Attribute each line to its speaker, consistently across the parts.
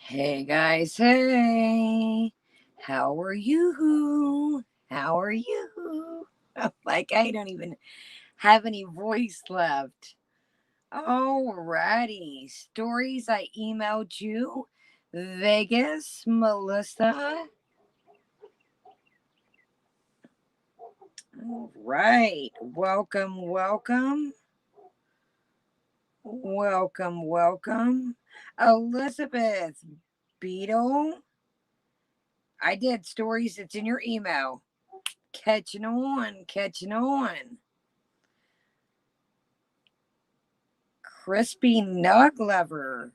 Speaker 1: Hey guys, hey, how are you? How are you? Like, I don't even have any voice left. Alrighty, stories I emailed you. Vegas, Melissa. All right, welcome. Elizabeth, Beetle. I did stories, it's in your email. Catching on. Crispy nug lover.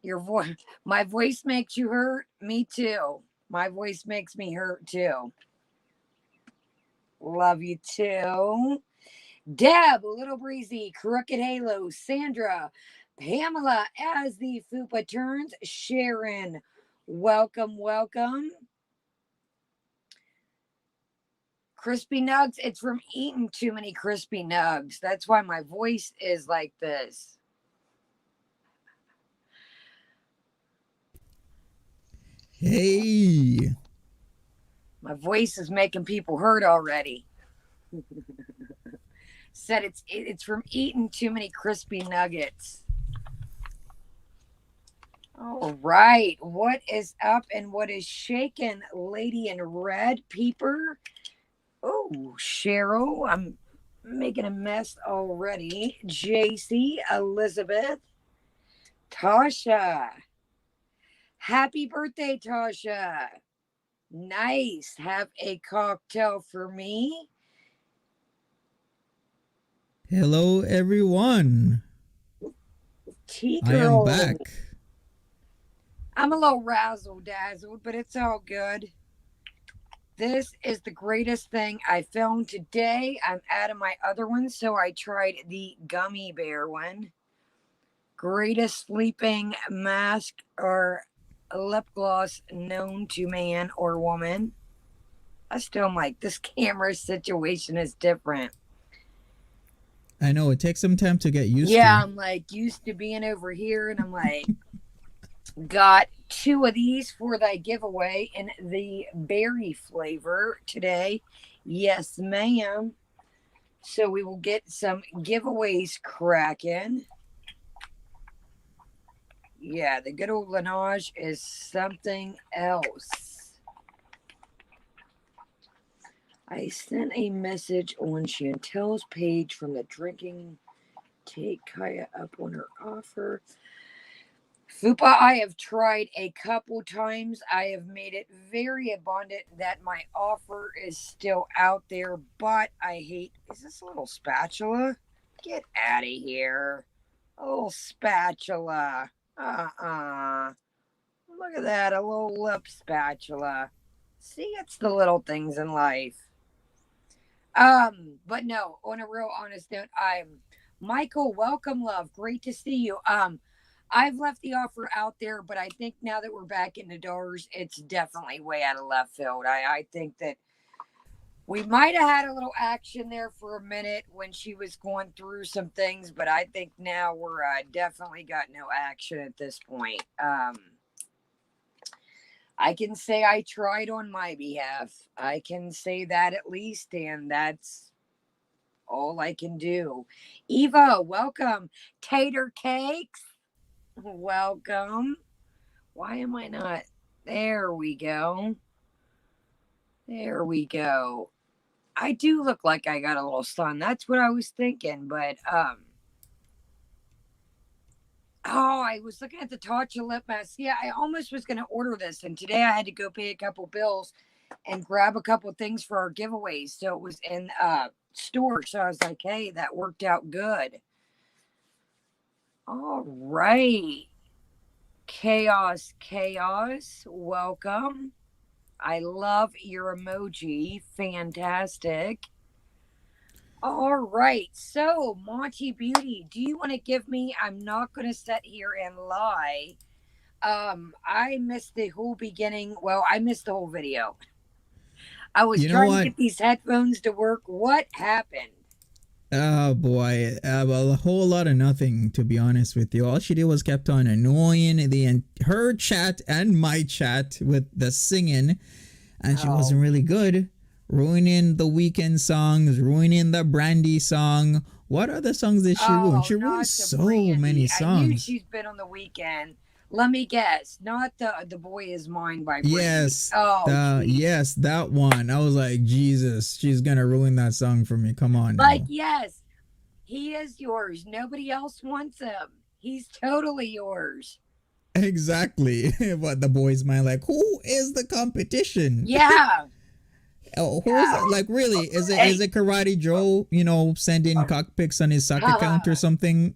Speaker 1: Your voice, my voice makes you hurt. Me too. My voice makes me hurt too. Love you too. Deb, Little Breezy, Crooked Halo, Sandra, Pamela, as the Fupa turns, Sharon. Welcome. Crispy nugs. It's from eating too many crispy nugs. That's why my voice is like this.
Speaker 2: Hey.
Speaker 1: My voice is making people hurt already. Said it's from eating too many crispy nuggets. All right, what is up and what is shaking, lady in red peeper? Oh, Cheryl, I'm making a mess already. JC, Elizabeth, Tasha. Happy birthday, Tasha. Nice. Have a cocktail for me.
Speaker 2: Hello, everyone.
Speaker 1: Tea
Speaker 2: I am
Speaker 1: girl.
Speaker 2: back.
Speaker 1: I'm a little razzle dazzled, but it's all good. This is the greatest thing I filmed today. I'm out of my other ones, so I tried the gummy bear one. Greatest sleeping mask or lip gloss known to man or woman. I still am like, this camera situation is different.
Speaker 2: I know it takes some time to get used
Speaker 1: Yeah,
Speaker 2: to.
Speaker 1: I'm like used to being over here, and I'm like, got two of these for thy giveaway in the berry flavor today. Yes, ma'am. So we will get some giveaways cracking. Yeah, the good old Laneige is something else. I sent a message on Chantel's page from the drinking. Take Kaya up on her offer. Fupa, I have tried a couple times. I have made it very abundant that my offer is still out there, but I hate. Is this a little spatula? Get out of here. A little spatula. Look at that. A little lip spatula. See, it's the little things in life. But no, on a real honest note, Michael, welcome, love. Great to see you. I've left the offer out there, but I think now that we're back in the doors, it's definitely way out of left field. I think that we might have had a little action there for a minute when she was going through some things, but I think now we're definitely got no action at this point. I can say I tried on my behalf. I can say that at least, and that's all I can do. Eva, welcome. Tater cakes, welcome. Why am I not? There we go. There we go. I do look like I got a little sun. That's what I was thinking, but oh, I was looking at the Tatcha lip mask. Yeah, I almost was going to order this, and today I had to go pay a couple bills and grab a couple things for our giveaways. So it was in store. So I was like, hey, that worked out good. All right. Chaos. Welcome. I love your emoji. Fantastic. All right. So, Monty Beauty, do you want to give me? I'm not going to sit here and lie. I missed the whole beginning. Well, I missed the whole video. I was
Speaker 2: You know
Speaker 1: trying to
Speaker 2: what?
Speaker 1: get these headphones to work. What happened?
Speaker 2: Oh boy, well, a whole lot of nothing, to be honest with you. All she did was kept on annoying her chat and my chat with the singing, and she
Speaker 1: Oh,
Speaker 2: wasn't really good. Ruining the weekend songs, ruining the Brandy song. What other songs did she ruin?
Speaker 1: oh,
Speaker 2: She ruined
Speaker 1: not the
Speaker 2: so many
Speaker 1: Brandy. I knew
Speaker 2: songs.
Speaker 1: she's been on the weekend. Let me guess. Not the Boy Is Mine by Brandy.
Speaker 2: Yes,
Speaker 1: Oh, jeez.
Speaker 2: that one. I was like, Jesus, she's gonna ruin that song for me. Come on
Speaker 1: Like,
Speaker 2: now.
Speaker 1: yes, he is yours. Nobody else wants him. He's totally yours.
Speaker 2: Exactly. What the boys mind like, who is the competition?
Speaker 1: Yeah.
Speaker 2: Oh, who's
Speaker 1: Yeah.
Speaker 2: like really? Is
Speaker 1: Hey.
Speaker 2: it Karate Joe? Sending cockpicks on his sock account or something?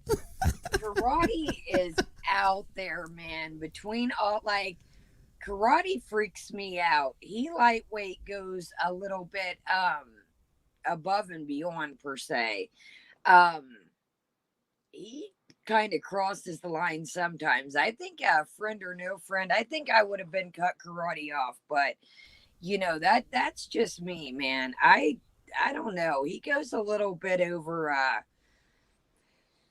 Speaker 1: Karate is out there, man. Between all, like, karate freaks me out. He lightweight goes a little bit above and beyond per se. Um he kind of crosses the line sometimes. I think friend or no friend, I think I would have been cut karate off, but that's just me, man. I don't know. He goes a little bit over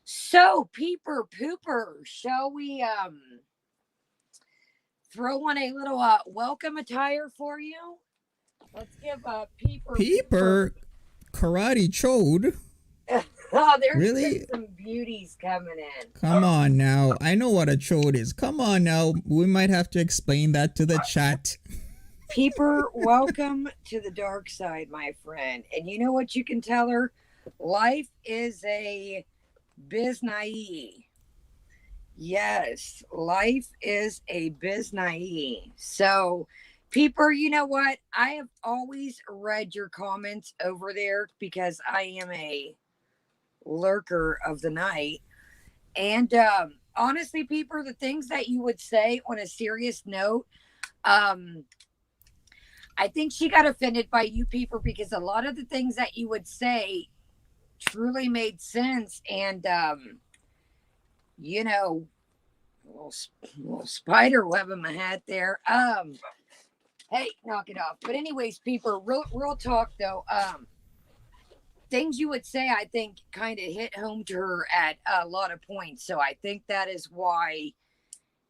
Speaker 1: so peeper pooper. Shall we throw on a little welcome attire for you? Let's give peeper pooper.
Speaker 2: Peeper, Karate Chode.
Speaker 1: Oh, there's been
Speaker 2: Really?
Speaker 1: some beauties coming in.
Speaker 2: Come on now. I know what a chode is. Come on now. We might have to explain that to the chat.
Speaker 1: Peeper, welcome to the dark side, my friend. And you know what you can tell her? Life is a biznai. Yes, life is a biznai. So, Peeper, you know what? I have always read your comments over there because I am a lurker of the night. And honestly, Peeper, the things that you would say on a serious note, um, I think she got offended by you, Peeper, because a lot of the things that you would say truly made sense. And, you know, little spider web in my hat there. Hey, knock it off. But anyways, Peeper, real talk though. Things you would say, I think, kind of hit home to her at a lot of points. So I think that is why,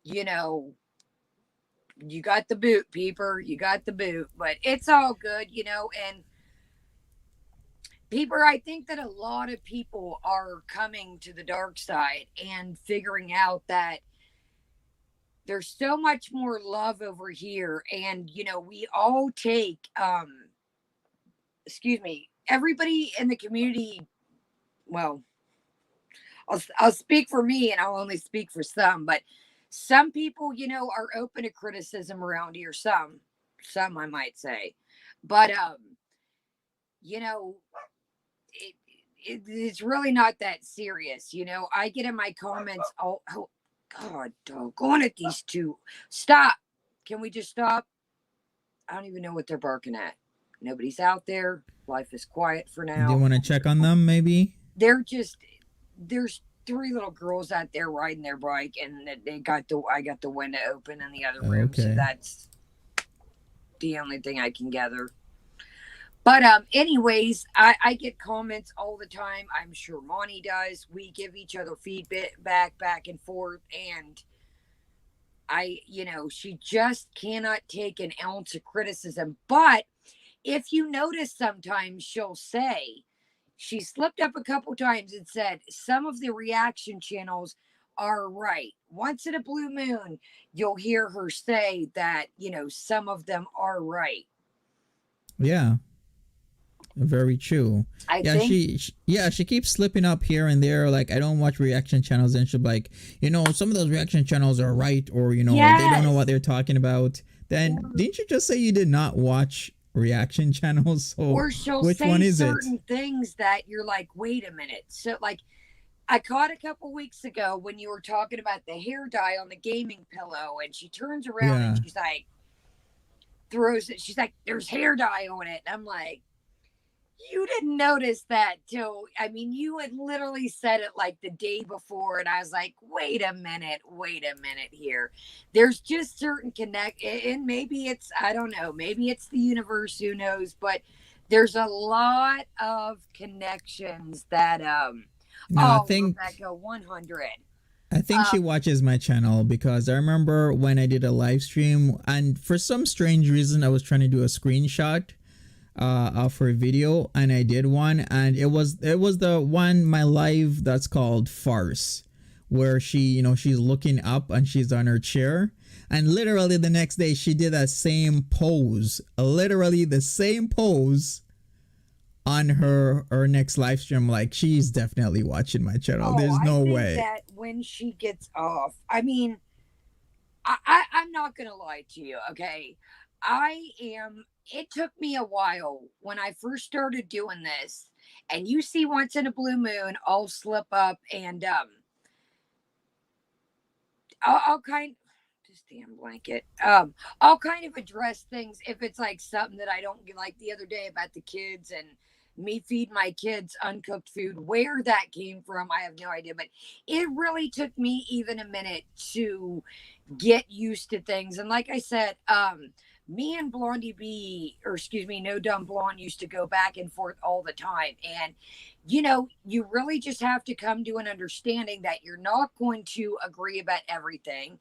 Speaker 1: you know, you got the boot, Peeper. You got the boot, but it's all good, and Peeper, I think that a lot of people are coming to the dark side and figuring out that there's so much more love over here. And, we all take, excuse me, everybody in the community. Well, I'll speak for me and I'll only speak for some, but some people, are open to criticism around here. Some I might say, but, you know, it, it's really not that serious. I get in my comments, oh God, doggone it, these two. Stop. Can we just stop? I don't even know what they're barking at. Nobody's out there. Life is quiet for
Speaker 2: Do you
Speaker 1: now.
Speaker 2: want to check on them, maybe?
Speaker 1: There's three little girls out there riding their bike, and I got the window open in the other room, so
Speaker 2: Okay.
Speaker 1: that's the only thing I can gather. But anyways, I get comments all the time. I'm sure Monty does. We give each other feedback back and forth, and she just cannot take an ounce of criticism. But if you notice, sometimes she'll say, she slipped up a couple times and said some of the reaction channels are right. Once in a blue moon, you'll hear her say that, some of them are right.
Speaker 2: Yeah. Very true.
Speaker 1: I
Speaker 2: Yeah,
Speaker 1: think,
Speaker 2: she keeps slipping up here and there. Like, I don't watch reaction channels, and she'll be like, some of those reaction channels are right, or they don't know
Speaker 1: yes.
Speaker 2: what they're talking about. Then didn't you just say you did not watch reaction channels? So
Speaker 1: Or she'll
Speaker 2: which
Speaker 1: say
Speaker 2: one is it?
Speaker 1: certain things that you're like, wait a minute. So, like, I caught a couple weeks ago when you were talking about the hair dye on the gaming pillow, and she turns around and
Speaker 2: Yeah.
Speaker 1: she's like, throws it. She's like, there's hair dye on it. And I'm like, you didn't notice that till, I mean, you had literally said it like the day before. And I was like, wait a minute here. There's just certain connect, and maybe it's, I don't know, maybe it's the universe, who knows, but There's a lot of connections that
Speaker 2: No,
Speaker 1: oh, Rebecca 100.
Speaker 2: I think she watches my channel because I remember when I did a live stream, and for some strange reason I was trying to do a screenshot of her video, and I did one, and it was the one, my live, that's called Farce, where she's looking up and she's on her chair, and literally the next day she did that same pose, literally the same pose on her next live stream. Like, she's definitely watching my channel.
Speaker 1: Oh,
Speaker 2: There's
Speaker 1: I
Speaker 2: no
Speaker 1: think
Speaker 2: way.
Speaker 1: that when she gets off, I mean, I'm not gonna lie to you, okay? I am. It took me a while when I first started doing this, and you see, once in a blue moon, I'll slip up and I'll kind this damn blanket. I'll kind of address things if it's like something that I don't get, like the other day about the kids and me feed my kids uncooked food. Where that came from, I have no idea. But it really took me even a minute to get used to things. And like I said, me and Blondie B, or excuse me, No Dumb Blonde, used to go back and forth all the time. And you really just have to come to an understanding that you're not going to agree about everything.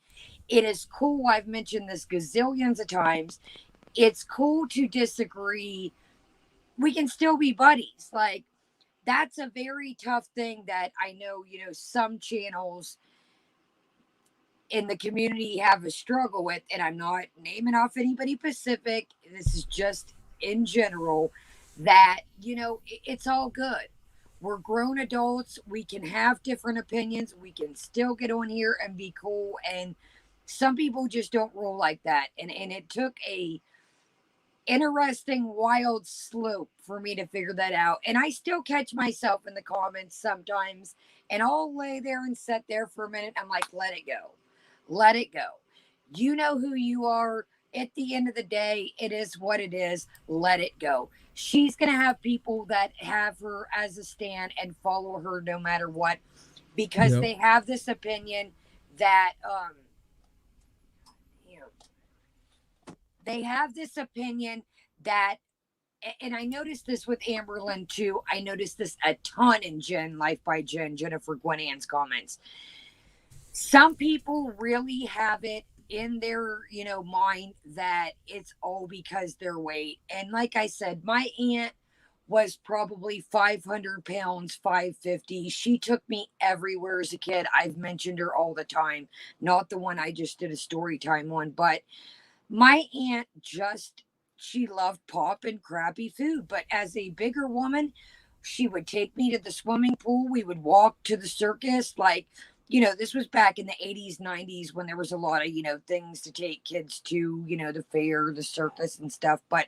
Speaker 1: It is cool. I've mentioned this gazillions of times. It's cool to disagree. We can still be buddies. Like, that's a very tough thing that I know, some channels in the community have a struggle with, and I'm not naming off anybody specific. This is just in general that, it's all good. We're grown adults. We can have different opinions. We can still get on here and be cool. And some people just don't roll like that. And it took a interesting, wild slope for me to figure that out. And I still catch myself in the comments sometimes, and I'll lay there and sit there for a minute. I'm like, let it go. Let it go. You know who you are. At the end of the day, it is what it is. Let it go. She's going to have people that have her as a stand and follow her no matter what, because
Speaker 2: Yep.
Speaker 1: they have this opinion that, they have this opinion that, and I noticed this with Amberlyn too. I noticed this a ton in Jen, Life by Jen, Jennifer Gwen Ann's comments. Some people really have it in their, mind that it's all because their weight. And like I said, my aunt was probably 500 pounds, 550. She took me everywhere as a kid. I've mentioned her all the time. Not the one I just did a story time on, but my aunt she loved pop and crappy food. But as a bigger woman, she would take me to the swimming pool. We would walk to the circus. Like, this was back in the 80s, 90s, when there was a lot of, things to take kids to, the fair, the circus and stuff. But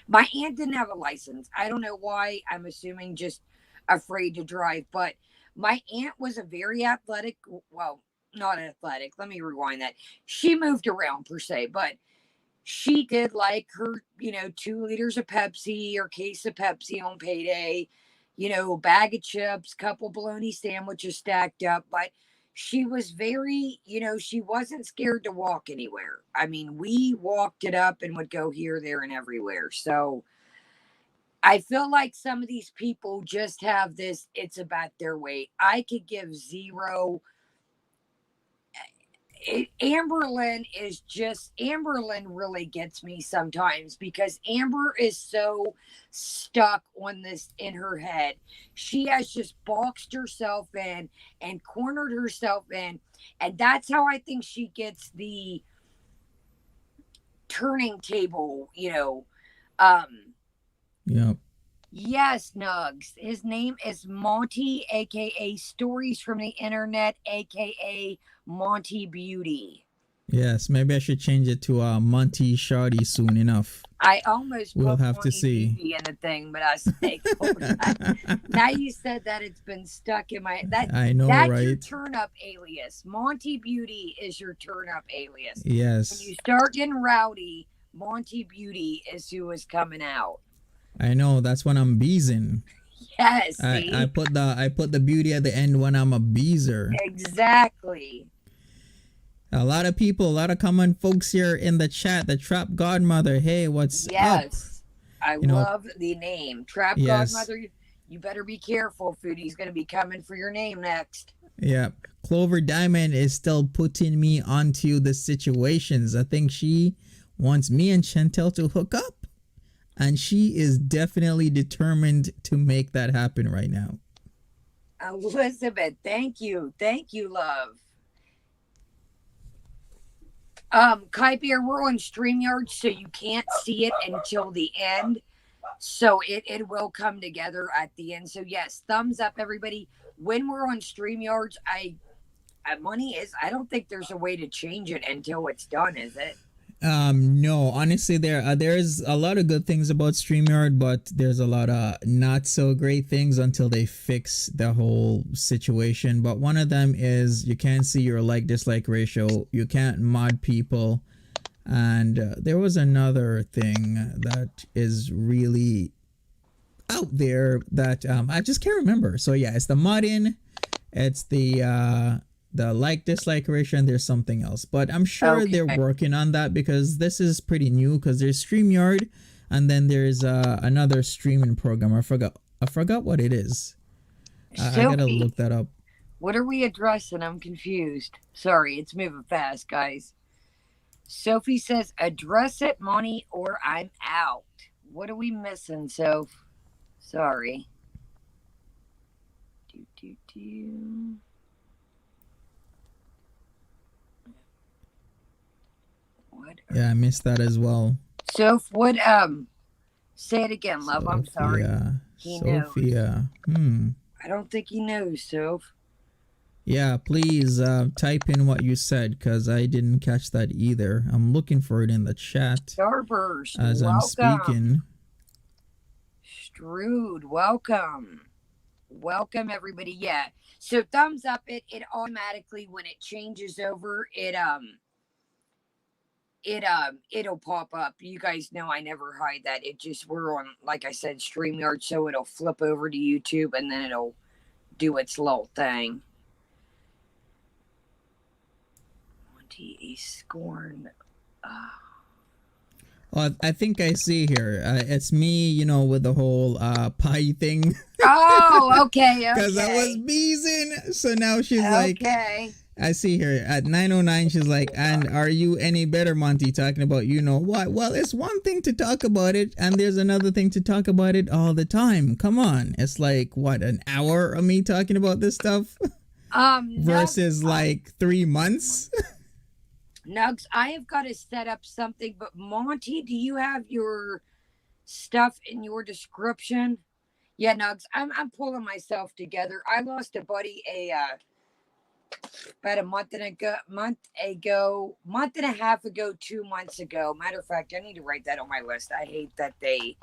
Speaker 1: my aunt didn't have a license. I don't know why. I'm assuming just afraid to drive. But my aunt was a very athletic, well, not athletic. Let me rewind that. She moved around per se, but she did like her, 2 liters of Pepsi or case of Pepsi on payday, bag of chips, couple bologna sandwiches stacked up. But she was very, she wasn't scared to walk anywhere. I mean, we walked it up and would go here, there, and everywhere. So I feel like some of these people just have this, it's about their weight. I could give zero. Amberlyn really gets me sometimes, because Amber is so stuck on this in her head. She has just boxed herself in and cornered herself in. And that's how I think she gets the turning table,
Speaker 2: Yep.
Speaker 1: Yes, Nugs. His name is Monty, aka Stories from the Internet, aka Monty Beauty.
Speaker 2: Yes, maybe I should change it to Monty Shardy soon enough.
Speaker 1: I almost
Speaker 2: We'll
Speaker 1: put
Speaker 2: have to
Speaker 1: Monty
Speaker 2: see.
Speaker 1: Beauty in the thing, but I say, now you said that, it's been stuck in my
Speaker 2: I know,
Speaker 1: that's
Speaker 2: right?
Speaker 1: your turn up alias. Monty Beauty is your turn up alias. When
Speaker 2: Yes.
Speaker 1: you start getting rowdy, Monty Beauty is who is coming out.
Speaker 2: I know, that's when I'm beezing.
Speaker 1: Yes, see?
Speaker 2: I put the beauty at the end when I'm a beezer.
Speaker 1: Exactly.
Speaker 2: A lot of common folks here in the chat. The Trap Godmother. Hey, what's up?
Speaker 1: Yes. I
Speaker 2: You know,
Speaker 1: love the name. Trap
Speaker 2: yes.
Speaker 1: Godmother, you better be careful. Foodie's going to be coming for your name next.
Speaker 2: Yeah. Clover Diamond is still putting me onto the situations. I think she wants me and Chantel to hook up. And she is definitely determined to make that happen right now.
Speaker 1: Elizabeth, thank you. Thank you, love. Kai Bear, we're on StreamYard, so you can't see it until the end. So it will come together at the end. So yes, thumbs up, everybody. When we're on StreamYards, I don't think there's a way to change it until it's done, is it?
Speaker 2: No, honestly, there's a lot of good things about StreamYard, but there's a lot of not so great things until they fix the whole situation. But one of them is you can't see your like dislike ratio, you can't mod people, and there was another thing that is really out there that I just can't remember. So yeah, it's the modding, it's the like dislike ratio, and there's something else, but I'm sure they're working on that because this is pretty new. Because there's StreamYard, and then there's another streaming program. I forgot what it is. I gotta look that up.
Speaker 1: What are we addressing? I'm confused. Sorry, it's moving fast, guys. Sophie says, address it, Monty, or I'm out. What are we missing, Soph? Sorry. What?
Speaker 2: Yeah, I missed that as well.
Speaker 1: Soph, what, say it again, love. I'm sorry.
Speaker 2: Sophia.
Speaker 1: I don't think he knows, Soph.
Speaker 2: Yeah, please type in what you said, because I didn't catch that either. I'm looking for it in the chat.
Speaker 1: Starburst,
Speaker 2: as welcome. I'm speaking.
Speaker 1: Strood, welcome. Welcome, everybody. Yeah. So thumbs up. It automatically, when it changes over, it'll pop up. You guys know I never hide that. We're on, like I said, StreamYard, so it'll flip over to YouTube and then it'll do its little thing. A scorn.
Speaker 2: Well, I think I see here. It's me, with the whole pie thing.
Speaker 1: Oh, okay.
Speaker 2: Because I was beezing. So now she's like, I see her at 9:09. She's like, and are you any better, Monty? Talking about what? Well, it's one thing to talk about it, and there's another thing to talk about it all the time. Come on, it's like what, an hour of me talking about this stuff, versus like 3 months.
Speaker 1: Nugs, I have got to set up something. But Monty, do you have your stuff in your description? Yeah, Nugs, I'm pulling myself together. I lost a buddy about a month and a half ago, 2 months ago. Matter of fact, I need to write that on my list. I hate that they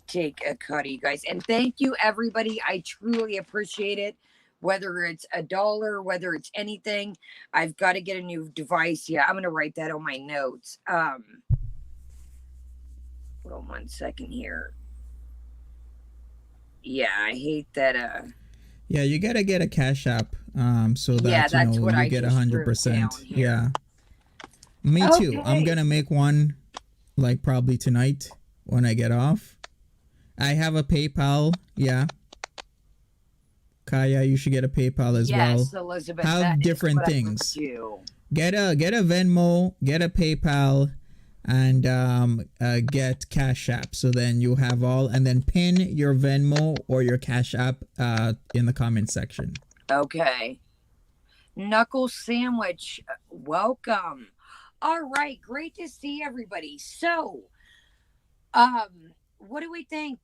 Speaker 1: take a cut, you guys. And thank you, everybody. I truly appreciate it. Whether it's $1, whether it's anything, I've got to get a new device. Yeah, I'm going to write that on my notes. Hold on 1 second here. Yeah, I hate that.
Speaker 2: Yeah, you got to get a Cash App so that you get 100%. Yeah. Me too. I'm going to make one like probably tonight when I get off. I have a PayPal. Yeah. Kaya, you should get a PayPal as well.
Speaker 1: Yes, Elizabeth.
Speaker 2: Have different things. Get a Venmo, get a PayPal, and get Cash App. So then you have all, and then pin your Venmo or your Cash App in the comment section.
Speaker 1: Okay. Knuckle Sandwich, welcome. All right, great to see everybody. So, what do we think?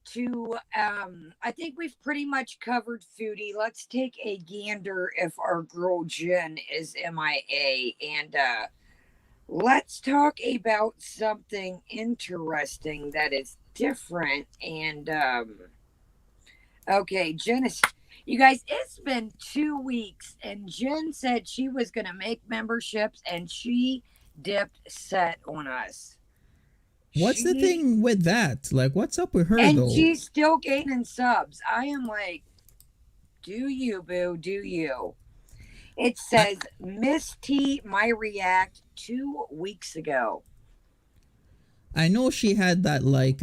Speaker 1: I think we've pretty much covered Foodie. Let's take a gander if our girl Jen is MIA, and let's talk about something interesting that is different. And okay, Jen is. You guys, it's been 2 weeks, and Jen said she was going to make memberships, and she dipped set on us.
Speaker 2: What's the thing with that? Like, what's up with her,
Speaker 1: and
Speaker 2: though?
Speaker 1: And she's still gaining subs. I am like, do you, boo, do you? It says, Miss T, my react 2 weeks ago.
Speaker 2: I know she had that, like,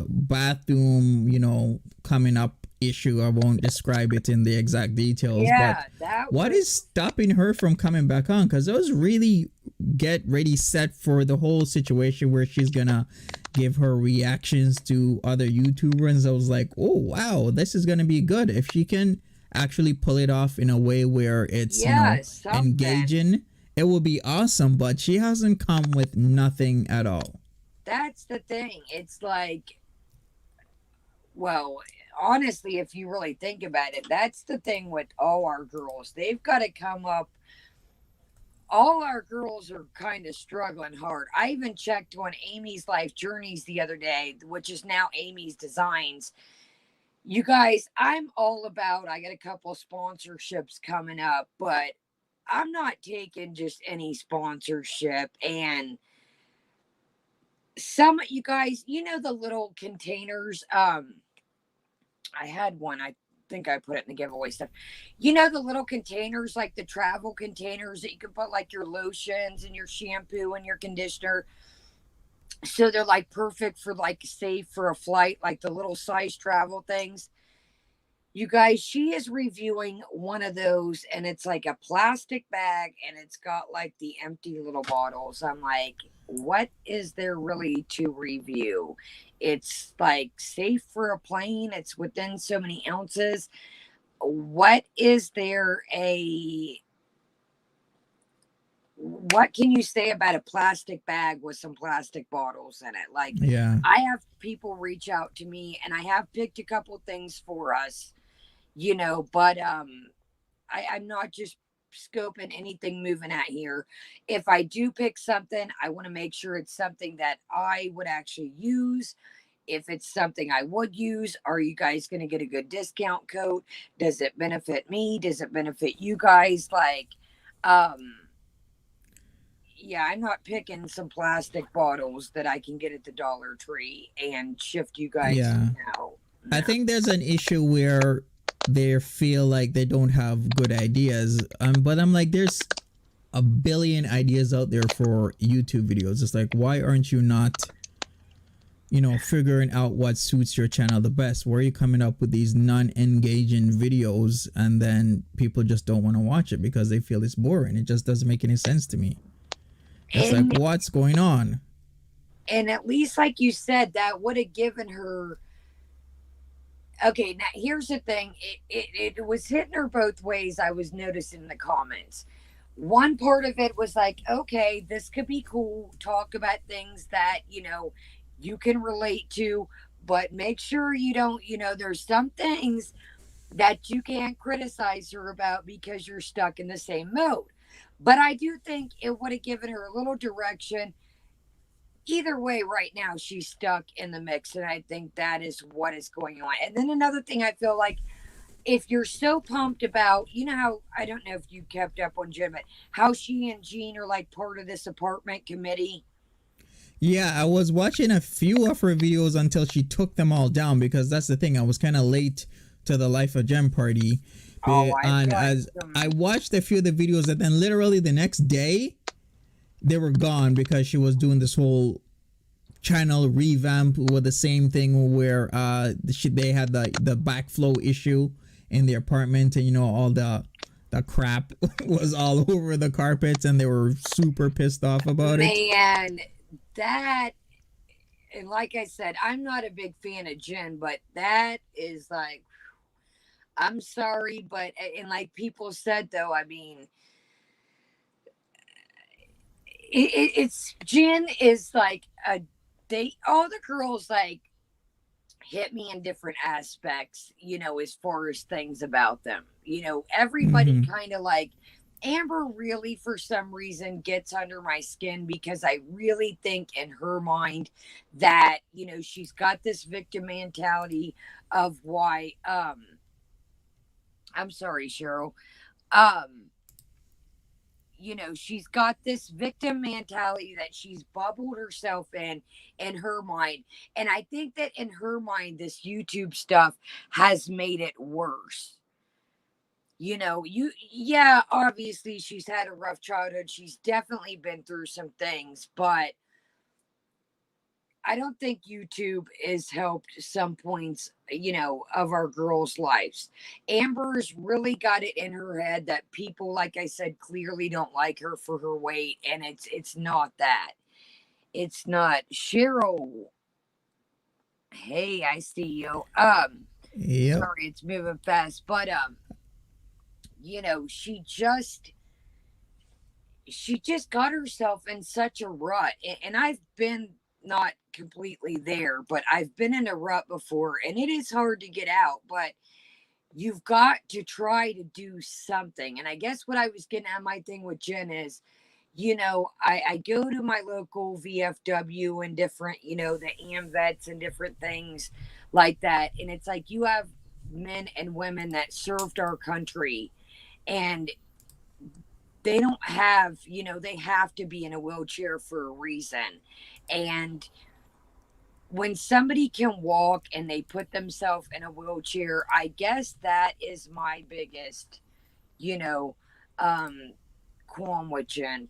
Speaker 2: bathroom, coming up issue. I won't describe it in the exact details, but
Speaker 1: Yeah, that
Speaker 2: what
Speaker 1: was
Speaker 2: is stopping her from coming back on? Because I was really get ready set for the whole situation where she's gonna give her reactions to other YouTubers. I was like, oh wow, this is gonna be good if she can actually pull it off in a way where it's
Speaker 1: yeah, something.
Speaker 2: engaging. It will be awesome, but she hasn't come with nothing at all.
Speaker 1: That's the thing. It's like, well, honestly, if you really think about it, that's the thing with all our girls. They've got to come up. All our girls are kind of struggling hard. I even checked on Amy's Life Journeys the other day, which is now Amy's Designs. You guys, I'm all about, I got a couple sponsorships coming up, but I'm not taking just any sponsorship. And some, you guys, the little containers. I had one. I think I put it in the giveaway stuff. The little containers, like the travel containers that you can put like your lotions and your shampoo and your conditioner. So they're like perfect for like safe for a flight, like the little size travel things. You guys, she is reviewing one of those, and it's like a plastic bag, and it's got like the empty little bottles. I'm like, what is there really to review? It's like safe for a plane, it's within so many ounces. What is there a what can you say about a plastic bag with some plastic bottles in it? Like,
Speaker 2: Yeah.
Speaker 1: I have people reach out to me, and I have picked a couple things for us, but I'm not just scoping anything moving out here. If I do pick something, I want to make sure it's something that I would actually use. If it's something I would use, are you guys going to get a good discount code? Does it benefit me? Does it benefit you guys? Like, um, yeah, I'm not picking some plastic bottles that I can get at the Dollar Tree and shift you guys.
Speaker 2: Yeah.
Speaker 1: No,
Speaker 2: I
Speaker 1: no.
Speaker 2: think there's an issue where they feel like they don't have good ideas. But I'm like, there's a billion ideas out there for YouTube videos. It's like, why aren't you not, figuring out what suits your channel the best? Where are you coming up with these non-engaging videos and then people just don't want to watch it because they feel it's boring? It just doesn't make any sense to me. It's like,
Speaker 1: And
Speaker 2: what's going on?
Speaker 1: and at least, like you said, that would have given her. Okay, now here's the thing. It was hitting her both ways. I was noticing in the comments. One part of it was like, okay, this could be cool. Talk about things that, you can relate to, but make sure you don't, there's some things that you can't criticize her about because you're stuck in the same mode. But I do think it would have given her a little direction. Either way, right now she's stuck in the mix, and I think that is what is going on. And then another thing, I feel like, if you're so pumped about, how, I don't know if you kept up on Jen, but how she and Jean are like part of this apartment committee.
Speaker 2: Yeah, I was watching a few of her videos until she took them all down because that's the thing. I was kind of late to the Life of Gem party.
Speaker 1: Oh, I've
Speaker 2: And
Speaker 1: got
Speaker 2: as I
Speaker 1: some.
Speaker 2: watched a few of the videos, and then literally the next day, they were gone because she was doing this whole channel revamp with the same thing where they had the backflow issue in the apartment, and all the crap was all over the carpets, and they were super pissed off about it.
Speaker 1: Man, that, and like I said, I'm not a big fan of Jen, but that is like, I'm sorry, but, and like people said, though, I mean, it's Jen is like all the girls like hit me in different aspects, as far as things about them. Everybody
Speaker 2: Mm-hmm.
Speaker 1: kind of like, Amber really, for some reason, gets under my skin because I really think in her mind that, she's got this victim mentality of why, I'm sorry, Cheryl. Um, she's got this victim mentality that she's bubbled herself in her mind. And I think that in her mind, this YouTube stuff has made it worse. Yeah, obviously she's had a rough childhood. She's definitely been through some things, but I don't think YouTube has helped some points, of our girls' lives. Amber's really got it in her head that people, like I said, clearly don't like her for her weight, and it's not that. It's not. Cheryl, hey, I see you.
Speaker 2: Yep.
Speaker 1: Sorry, it's moving fast, but she just got herself in such a rut, and I've been not completely there, but I've been in a rut before, and it is hard to get out, but you've got to try to do something. And I guess what I was getting at, my thing with Jen is, I go to my local VFW and different, the AMVETs and different things like that, and it's like you have men and women that served our country, and they don't have, they have to be in a wheelchair for a reason. And when somebody can walk and they put themselves in a wheelchair, I guess that is my biggest, you know, um, qualm with Jen.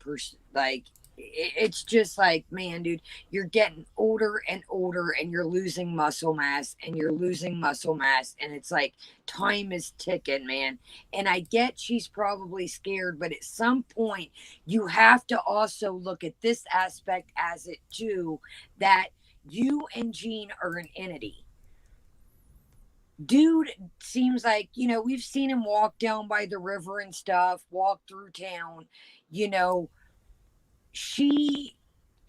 Speaker 1: Like, it's just like, man, dude, you're getting older and older, and you're losing muscle mass, and you're losing muscle mass, and it's like time is ticking, man. And I get she's probably scared, but at some point, you have to also look at this aspect as it too, that you and Gene are an entity. Dude seems like, we've seen him walk down by the river and stuff, walk through town, you know, she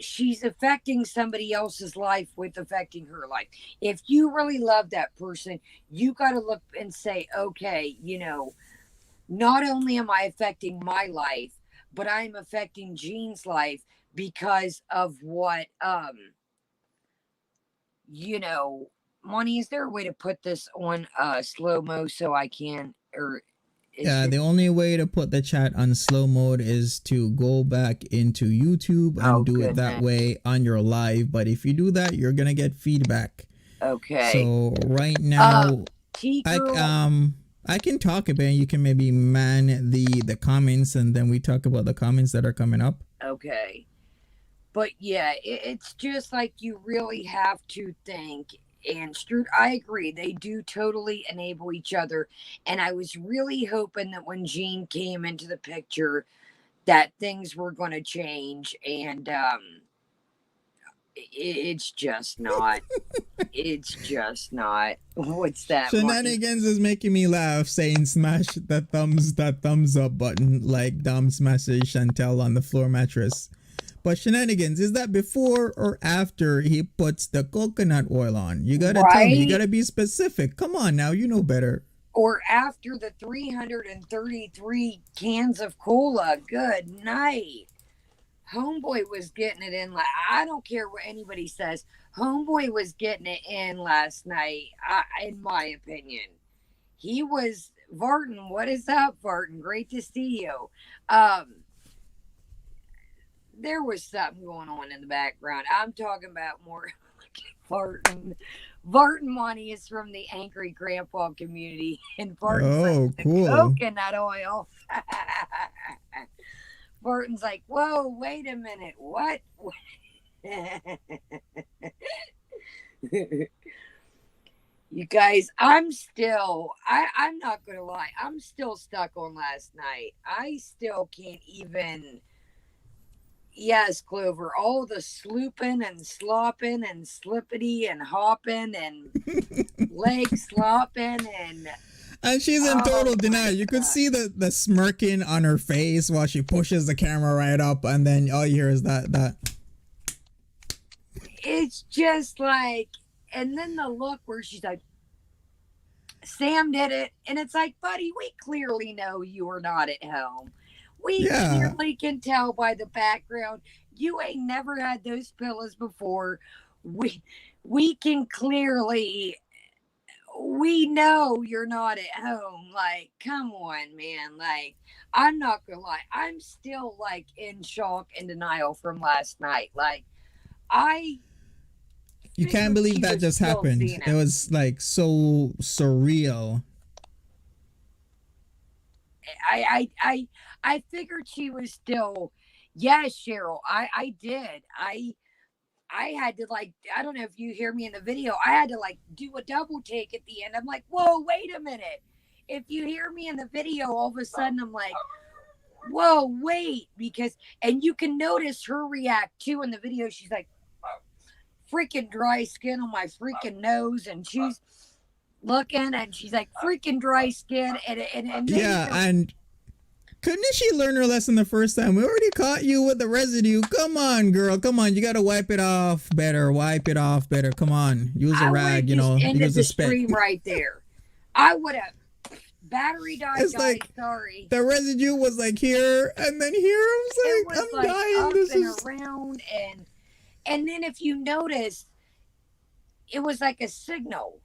Speaker 1: she's affecting somebody else's life with affecting her life. If you really love that person, you got to look and say, okay, not only am I affecting my life, but I'm affecting Jean's life because of what you know Monty, is there a way to put this on slow mo so I can, or is
Speaker 2: Yeah,
Speaker 1: it?
Speaker 2: the only way to put the chat on slow mode is to go back into YouTube
Speaker 1: Oh
Speaker 2: and do it that
Speaker 1: goodness.
Speaker 2: way on your live. But if you do that, you're gonna get feedback.
Speaker 1: Okay.
Speaker 2: So right
Speaker 1: um
Speaker 2: now,
Speaker 1: T
Speaker 2: I
Speaker 1: girl.
Speaker 2: I can talk a bit. You can maybe man the comments, and then we talk about the comments that are coming up.
Speaker 1: Okay. But yeah, it's just like you really have to think. And Stroot, I agree. They do totally enable each other. And I was really hoping that when Gene came into the picture, that things were going to change. And it's just not. It's just not. What's that, Money?
Speaker 2: Shenanigans is making me laugh, saying smash that thumbs up button like Dom smashes Chantel on the floor mattress. But Shenanigans, is that before or after he puts the coconut oil on? You gotta tell me. You
Speaker 1: Right?
Speaker 2: gotta be specific. Come on now, you know better.
Speaker 1: Or after the 333 cans of cola. Good night. Homeboy was getting it in. I don't care what anybody says. Homeboy was getting it in last night. In my opinion, he was. Vartan, what is up, Vartan? Great to see you. Um, there was something going on in the background. I'm talking about more Vartan. Vartan Money is from the Angry Grandpa community, and Vartan's like
Speaker 2: Oh,
Speaker 1: the
Speaker 2: cool.
Speaker 1: coconut oil. Vartan's like, whoa, wait a minute, what? You guys, I'm not gonna lie, I'm still stuck on last night. I still can't even. Yes, Clover, all the slooping and slopping and slippity and hopping and leg slopping and
Speaker 2: And she's in
Speaker 1: oh
Speaker 2: total
Speaker 1: my
Speaker 2: denial. You could
Speaker 1: god.
Speaker 2: see the smirking on her face while she pushes the camera right up, and then all you hear is that.
Speaker 1: It's just like, and then the look where she's like, Sam did it. And it's like, buddy, we clearly know you are not at home. We
Speaker 2: Yeah,
Speaker 1: clearly can tell by the background. You ain't never had those pillows before. We we can clearly, we know you're not at home. Like, come on, man. Like, I'm not gonna lie. I'm still like in shock and denial from last night. Like, I
Speaker 2: you can't
Speaker 1: figured
Speaker 2: believe
Speaker 1: she
Speaker 2: that
Speaker 1: was
Speaker 2: just
Speaker 1: still
Speaker 2: happened.
Speaker 1: seeing
Speaker 2: It
Speaker 1: him.
Speaker 2: was like so surreal.
Speaker 1: I figured she was still. Yes, Cheryl. I did. I had to like, I don't know if you hear me in the video, I had to like do a double take at the end. I'm like, whoa, wait a minute. If you hear me in the video, all of a sudden I'm like, whoa, wait, because, and you can notice her react too in the video. She's like, freaking dry skin on my freaking nose, and she's looking, and she's like, freaking dry skin, and then,
Speaker 2: Yeah, and couldn't she learn her lesson the first time? We already caught you with the residue. Come on, girl. Come on. You got to wipe it off better. Wipe it off better. Come on. Use a rag, you know.
Speaker 1: Ended
Speaker 2: Use
Speaker 1: the
Speaker 2: a spit.
Speaker 1: stream right there. I would have. Battery died.
Speaker 2: It's like
Speaker 1: sorry.
Speaker 2: the residue was like here and then here. I was like, I'm dying.
Speaker 1: Up
Speaker 2: This
Speaker 1: and
Speaker 2: is
Speaker 1: around, and then if you notice, it was like a signal.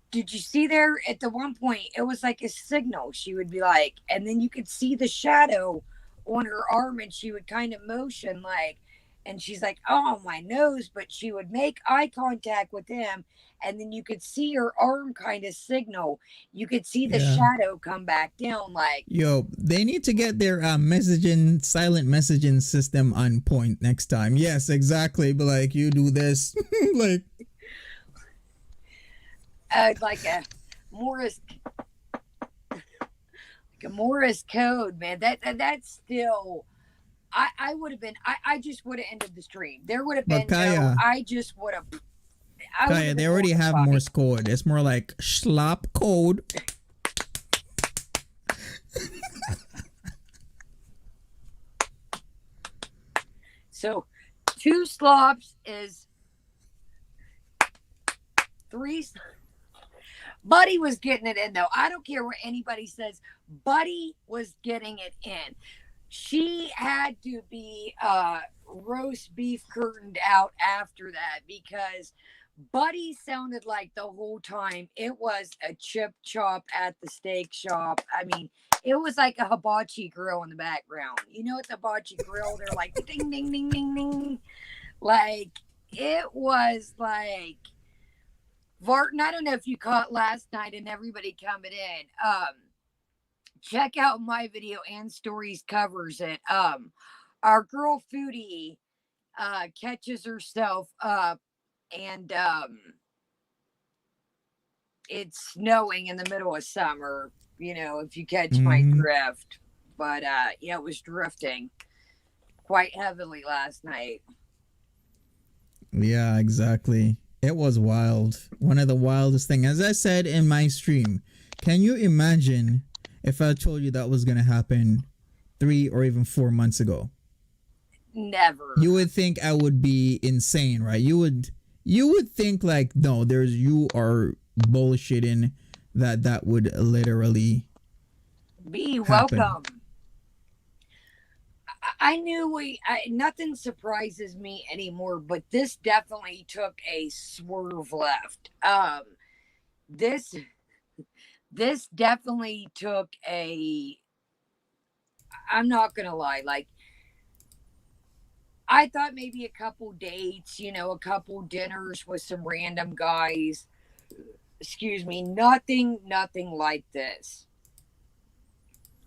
Speaker 1: Did you see there at the one point? It was like a signal. She would be like, and then you could see the shadow on her arm, and she would kind of motion like, and she's like, oh, my nose, but she would make eye contact with him, and then you could see her arm kind of signal. You could see the shadow come back down like,
Speaker 2: yo, they need to get their messaging, silent messaging system on point next time. Yes, exactly. But like, you do this. Like
Speaker 1: a Morris, like a Morris code, man. That's still. I would have been. I just would have ended the stream. There would have been.
Speaker 2: Kaya,
Speaker 1: I just would have.
Speaker 2: Kaya, they already have Morse code. It's more like slop code.
Speaker 1: So, 2 slops is 3. Buddy was getting it in, though. I don't care what anybody says. Buddy was getting it in. She had to be roast beef curtained out after that, because Buddy sounded like the whole time it was a chip chop at the steak shop. I mean, it was like a hibachi grill in the background. You know, at the hibachi grill, they're like ding, ding, ding, ding, ding. Like, it was like Vartan. I don't know if you caught last night and everybody coming in. Check out my video and stories covers it. Our girl Foodie catches herself up, and it's snowing in the middle of summer, you know, if you catch my drift. But yeah, it was drifting quite heavily last night.
Speaker 2: Yeah, exactly. It was wild. One of the wildest things. As I said in my stream, can you imagine if I told you that was going to happen 3 or even 4 months ago?
Speaker 1: Never.
Speaker 2: You would think I would be insane, right? You would think like, no, you are bullshitting that would literally
Speaker 1: be
Speaker 2: happen.
Speaker 1: Welcome. I knew nothing surprises me anymore, but this definitely took a swerve left. This definitely took I'm not gonna lie, like, I thought maybe a couple dates, you know, a couple dinners with some random guys. Excuse me, nothing like this.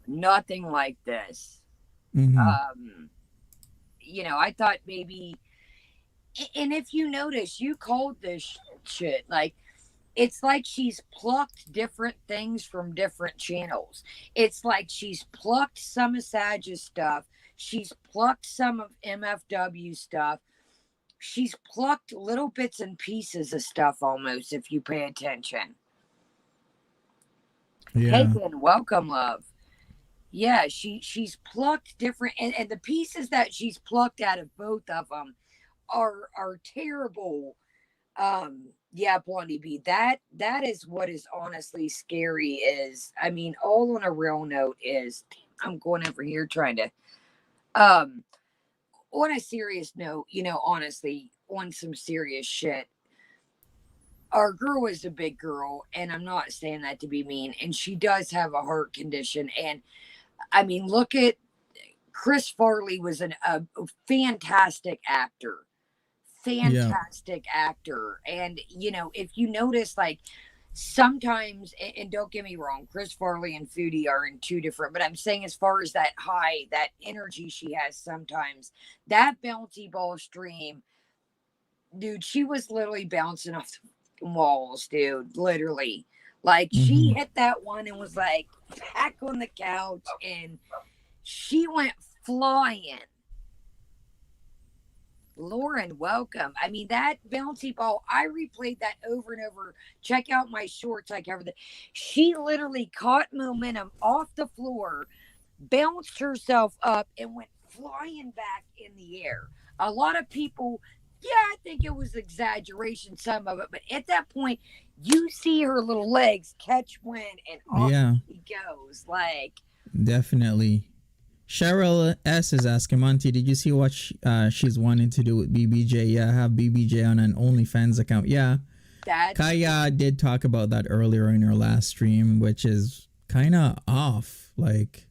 Speaker 1: Nothing like this.
Speaker 2: Mm-hmm.
Speaker 1: You know, I thought maybe, and if you notice, you called this shit like, it's like she's plucked different things from different channels. It's like she's plucked some of Sage's stuff. She's plucked some of MFW stuff. She's plucked little bits and pieces of stuff almost, if you pay attention.
Speaker 2: Yeah.
Speaker 1: Hagen, welcome, love. Yeah, she's plucked different, and the pieces that she's plucked out of both of them are terrible. Yeah, Blondie B, that is what is honestly scary. Is, I mean, all on a real note is, I'm going over here trying to on a serious note, you know, honestly, on some serious shit, our girl is a big girl, and I'm not saying that to be mean, and she does have a heart condition. And I mean, look at Chris Farley, was a fantastic actor. Fantastic actor. And, you know, if you notice, like, sometimes, and don't get me wrong, Chris Farley and Foodie are in 2 different, but I'm saying as far as that energy she has sometimes, that bouncy ball stream, dude, she was literally bouncing off the walls, dude. Literally. Like she
Speaker 2: Mm-hmm.
Speaker 1: hit that one and was like back on the couch and she went flying. Lauren, welcome. I mean, that bouncy ball, I replayed that over and over. Check out my shorts. I covered that. She literally caught momentum off the floor, bounced herself up, and went flying back in the air. A lot of people, yeah, I think it was exaggeration, some of it, but at that point, you see her little legs catch wind and off
Speaker 2: Yeah,
Speaker 1: she goes. Like,
Speaker 2: definitely. Cheryl S is asking, Monty, did you see what she's wanting to do with BBJ? Yeah, have BBJ on an OnlyFans account. Yeah,
Speaker 1: that's
Speaker 2: Kaya did talk about that earlier in her last stream, which is kind of off. Like,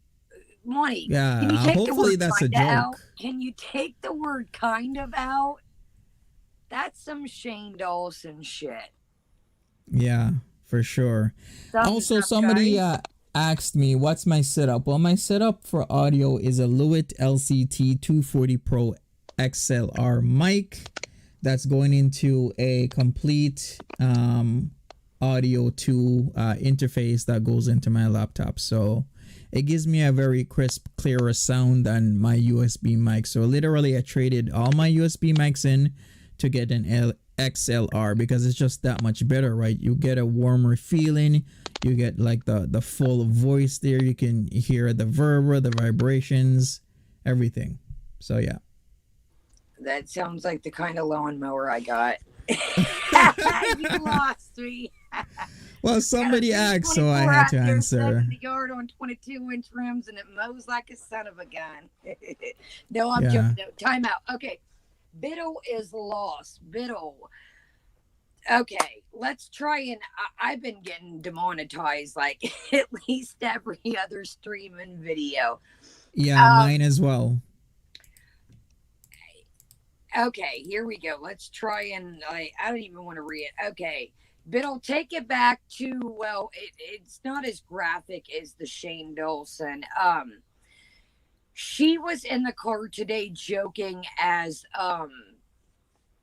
Speaker 1: money. Can
Speaker 2: yeah,
Speaker 1: you take the
Speaker 2: hopefully
Speaker 1: word
Speaker 2: that's a
Speaker 1: kinda out?
Speaker 2: joke.
Speaker 1: Can you take the word kind of out? That's some Shane Dawson shit.
Speaker 2: Yeah, for sure.
Speaker 1: Thumbs
Speaker 2: Also,
Speaker 1: up,
Speaker 2: somebody
Speaker 1: guys.
Speaker 2: asked me, what's my setup? Well, my setup for audio is a Lewitt LCT 240 Pro XLR mic that's going into a complete audio 2 interface that goes into my laptop. So it gives me a very crisp, clearer sound than my USB mic. So literally, I traded all my USB mics in to get an XLR because it's just that much better, right? You get a warmer feeling. You get like the full voice there. You can hear the verb, the vibrations, everything. So yeah.
Speaker 1: That sounds like the kind of lawnmower I got. You lost me.
Speaker 2: Well, somebody asked, so I had to answer.
Speaker 1: In the yard on 22-inch rims, and it mows like a son of a gun. No, I'm
Speaker 2: Yeah.
Speaker 1: joking. No, time out. Okay, Biddle is lost. Biddle. Okay, let's try and I've been getting demonetized like at least every other stream and video.
Speaker 2: Yeah, mine as well.
Speaker 1: Okay, here we go. Let's try and I don't even want to read it. Okay. Biddle, take it back to well, it's not as graphic as the Shane Dawson. She was in the car today joking as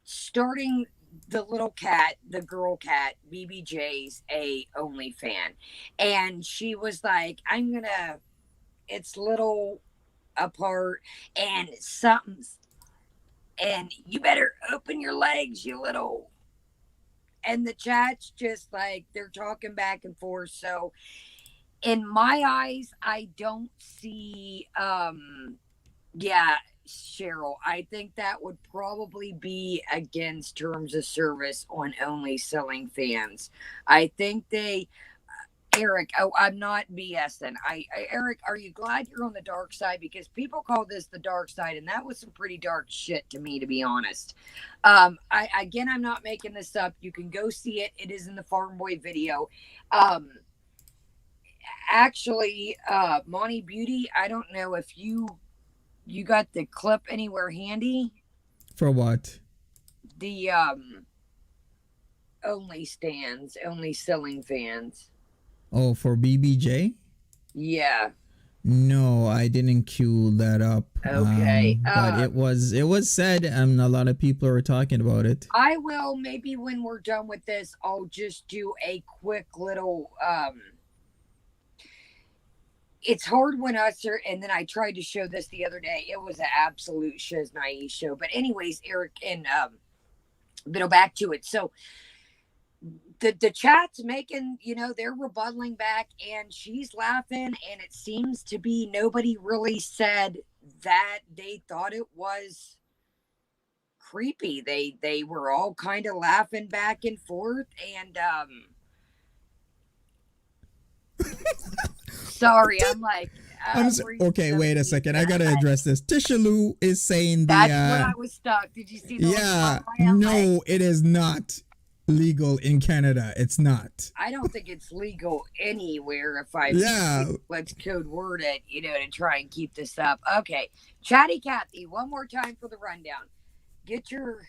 Speaker 1: starting the little cat, the girl cat, BBJ's a only fan. And she was like, I'm gonna it's little apart and something's and you better open your legs, you little. And the chat's just like they're talking back and forth. So, in my eyes, I don't see. Yeah, Cheryl, I think that would probably be against terms of service on only selling fans. I think they Eric, oh, I'm not BSing. Eric, are you glad you're on the dark side? Because people call this the dark side, and that was some pretty dark shit to me, to be honest. I'm not making this up. You can go see it. It is in the Farm Boy video. Um, Monty Beauty, I don't know if you got the clip anywhere handy.
Speaker 2: For what?
Speaker 1: The only stands, only selling fans.
Speaker 2: Oh, for BBJ?
Speaker 1: Yeah.
Speaker 2: No, I didn't cue that up.
Speaker 1: Okay.
Speaker 2: But it was said, and a lot of people are talking about it.
Speaker 1: I will maybe when we're done with this, I'll just do a quick little. It's hard when us are, and then I tried to show this the other day. It was an absolute shiz naive show. But anyways, Eric and Biddle, back to it. So the chat's making, they're rebuttaling back and she's laughing, and it seems to be nobody really said that they thought it was creepy. They were all kind of laughing back and forth, and sorry, I'm like
Speaker 2: okay, wait a second. I gotta address this. Tishaloo is saying
Speaker 1: that's when I was stuck. Did you see the
Speaker 2: yeah, no, it is not legal in Canada. It's not.
Speaker 1: I don't think it's legal anywhere. Let's code word it, to try and keep this up. Okay, Chatty Cathy, one more time for the rundown. Get your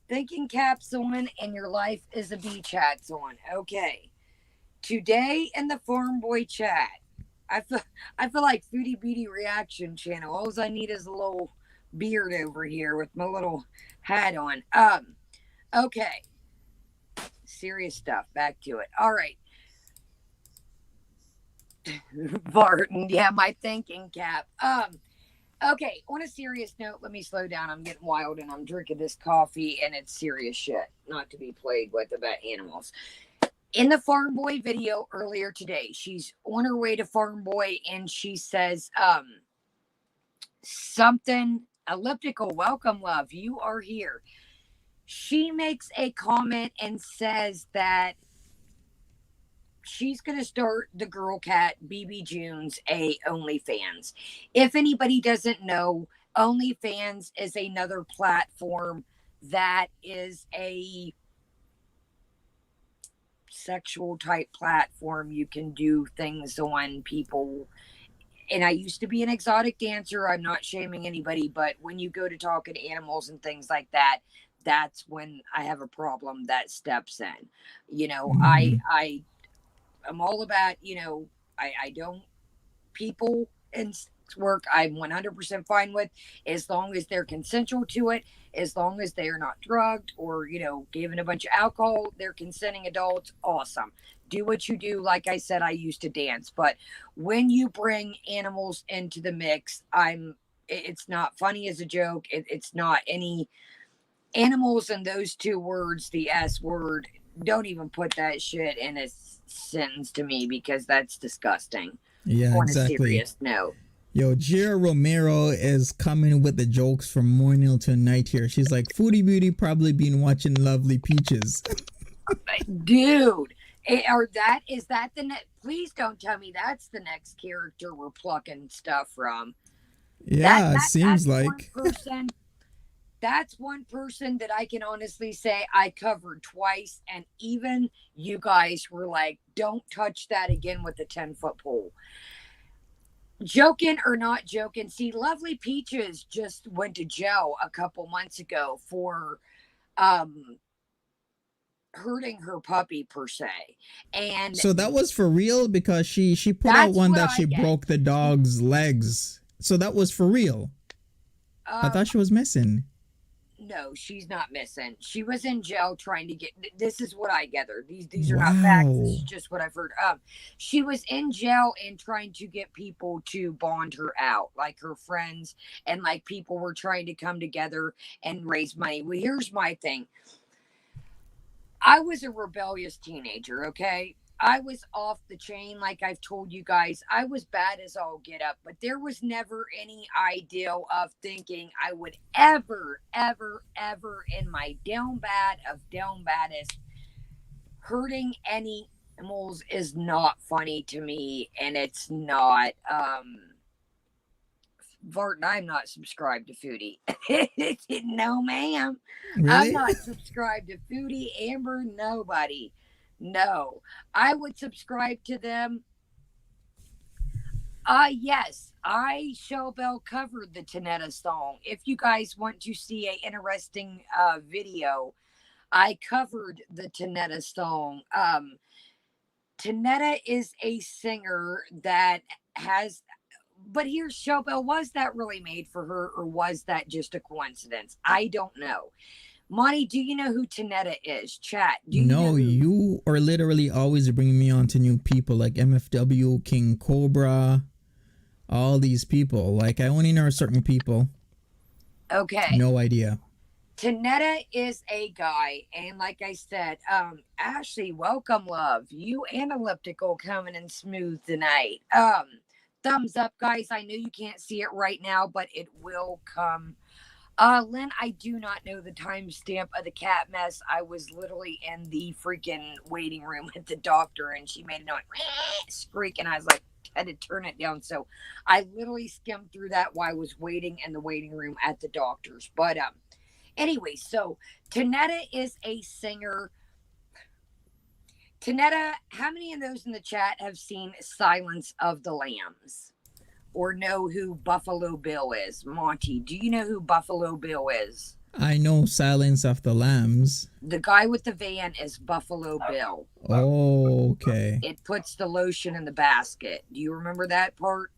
Speaker 1: thinking caps on, and your life is a beach hats on. Okay, today in the Farm Boy chat, I feel like Foodie Beauty reaction channel. All I need is a little beard over here with my little hat on. Okay. Serious stuff. Back to it. All right. Barton. Yeah, my thinking cap. Okay, on a serious note, let me slow down. I'm getting wild and I'm drinking this coffee and it's serious shit. Not to be played with about animals. In the Farm Boy video earlier today, she's on her way to Farm Boy and she says, something elliptical, welcome, love. You are here. She makes a comment and says that she's going to start the girl cat BB June's a OnlyFans. If anybody doesn't know, OnlyFans is another platform that is a sexual type platform. You can do things on people. And I used to be an exotic dancer. I'm not shaming anybody, but when you go to talking to animals and things like that, that's when I have a problem that steps in. You know,
Speaker 2: Mm-hmm.
Speaker 1: I'm all about, I don't people and work I'm 100% fine with as long as they're consensual to it, as long as they are not drugged or, given a bunch of alcohol, they're consenting adults. Awesome. Do what you do. Like I said, I used to dance, but when you bring animals into the mix, it's not funny as a joke. It's not any animals and those two words, the S word, don't even put that shit in a sentence to me because that's disgusting.
Speaker 2: Yeah,
Speaker 1: On a
Speaker 2: exactly.
Speaker 1: serious note.
Speaker 2: Yo, Gia Romero is coming with the jokes from morning till night here. She's like, Foodie Beauty probably been watching Lovely Peaches.
Speaker 1: Dude, is that the next? Please don't tell me that's the next character we're plucking stuff from. That
Speaker 2: Yeah, it
Speaker 1: that
Speaker 2: seems
Speaker 1: that's one
Speaker 2: like.
Speaker 1: person. That's one person that I can honestly say I covered twice, and even you guys were like, "Don't touch that again with the 10-foot pole." Joking or not joking, see, Lovely Peaches just went to jail a couple months ago for um hurting her puppy per se, and
Speaker 2: So that was for real because she put out
Speaker 1: that's
Speaker 2: one
Speaker 1: what
Speaker 2: that
Speaker 1: I
Speaker 2: she
Speaker 1: get.
Speaker 2: broke the dog's legs. So that was for real. I
Speaker 1: Um,
Speaker 2: thought she was missing.
Speaker 1: no, she's not missing. She was in jail trying to get. This is what I gather. These are not facts. This is
Speaker 2: Wow.
Speaker 1: just what I've heard. She was in jail and trying to get people to bond her out, like her friends, and like people were trying to come together and raise money. Well, here's my thing. I was a rebellious teenager, okay? I was off the chain, like I've told you guys. I was bad as all get up, but there was never any idea of thinking I would ever, ever, ever in my down bad of down baddest hurting any animals is not funny to me, and it's not Vartan, I'm not subscribed to Foodie. No, ma'am. I'm
Speaker 2: Really?
Speaker 1: not subscribed to Foodie, Amber, nobody. No. I would subscribe to them. Yes, I Showbell covered the Tanetta song. If you guys want to see a interesting video, I covered the Tanetta song. Tanetta is a singer that has, but here's Showbell. Was that really made for her, or was that just a coincidence? I don't know. Monty, do you know who Tanetta is? Chat, do you know
Speaker 2: No,
Speaker 1: who?
Speaker 2: you are literally always bringing me on to new people like MFW, King Cobra, all these people. Like, I only know certain people.
Speaker 1: Okay.
Speaker 2: No idea.
Speaker 1: Tanetta is a guy, and like I said, Ashley, welcome, love. You and Elliptical coming in smooth tonight. Thumbs up, guys. I know you can't see it right now, but it will come. Lynn, I do not know the timestamp of the cat mess. I was literally in the freaking waiting room at the doctor, and she made a noise, squeak, and I was like, had to turn it down. So I literally skimmed through that while I was waiting in the waiting room at the doctor's. But anyway, so Tanetta is a singer. Tanetta, how many of those in the chat have seen Silence of the Lambs? Or know who Buffalo Bill is? Monty, do you know who Buffalo Bill is?
Speaker 2: I know Silence of the Lambs.
Speaker 1: The guy with the van is Buffalo Bill.
Speaker 2: Okay.
Speaker 1: It puts the lotion in the basket. Do you remember that part?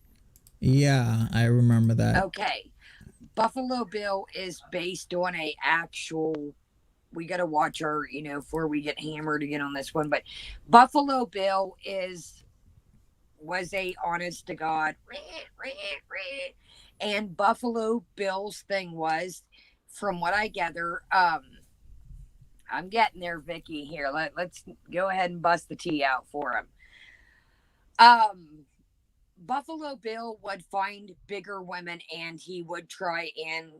Speaker 2: Yeah, I remember that.
Speaker 1: Okay. Buffalo Bill is based on a actual we got to watch our, before we get hammered again on this one. But Buffalo Bill was a honest to God, and Buffalo Bill's thing was, from what I gather, I'm getting there, Vicky. Here, let's go ahead and bust the tea out for him. Buffalo Bill would find bigger women, and he would try and,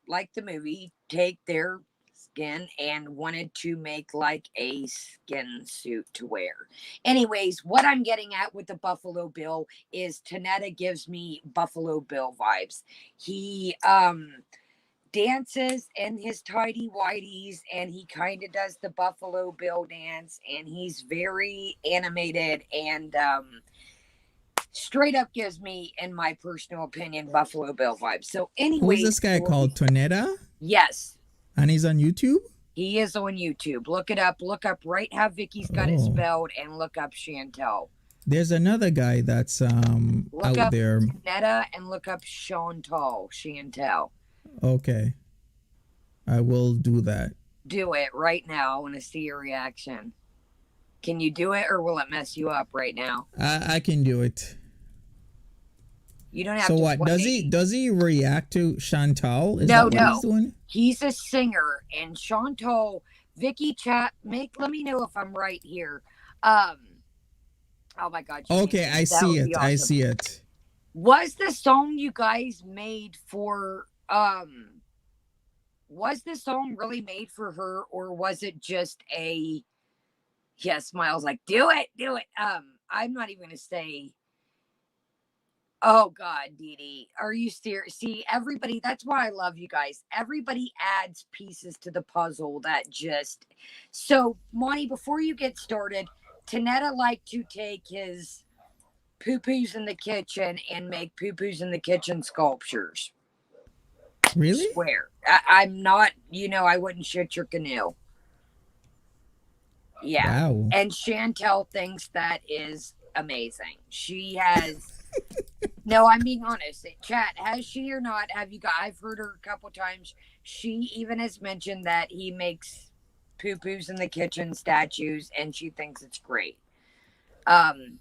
Speaker 1: like the movie, take their skin and wanted to make like a skin suit to wear. Anyways, what I'm getting at with the Buffalo Bill is Tanetta gives me Buffalo Bill vibes. He dances in his tidy whities, and he kind of does the Buffalo Bill dance, and he's very animated, and straight up gives me, in my personal opinion, Buffalo Bill vibes. So anyway,
Speaker 2: Who's this guy called Tonetta?
Speaker 1: Yes.
Speaker 2: And he's on YouTube?
Speaker 1: He is on YouTube. Look it up. Look up right how Vicky's got it spelled, and look up Chantel.
Speaker 2: There's another guy that's
Speaker 1: look
Speaker 2: out there.
Speaker 1: Netta, and look up Chantel.
Speaker 2: Okay. I will do that.
Speaker 1: Do it right now. I want to see your reaction. Can you do it, or will it mess you up right now?
Speaker 2: I can do it.
Speaker 1: You don't have
Speaker 2: so
Speaker 1: to.
Speaker 2: So what?
Speaker 1: Wait.
Speaker 2: Does he react to Chantal? Is
Speaker 1: no,
Speaker 2: that what he's doing?
Speaker 1: He's a singer, and Chantal, Vicky chat, let me know if I'm right here. Oh my God.
Speaker 2: Okay, I see it. Awesome. I see it.
Speaker 1: Was the song you guys made for was the song really made for her, or was it just a Smiles like do it? I'm not even gonna say. Oh God, Dee Dee, are you serious? See, everybody, that's why I love you guys. Everybody adds pieces to the puzzle that just. So, Monty, before you get started, Tanetta liked to take his poo-poos in the kitchen and make poo-poos in the kitchen sculptures.
Speaker 2: Really?
Speaker 1: I swear. I'm not, I wouldn't shit your canoe. Yeah. Wow. And Chantel thinks that is amazing. She has. No, I'm being honest. Chat, has she or not? I've heard her a couple times. She even has mentioned that he makes poo-poos in the kitchen statues, and she thinks it's great. I'm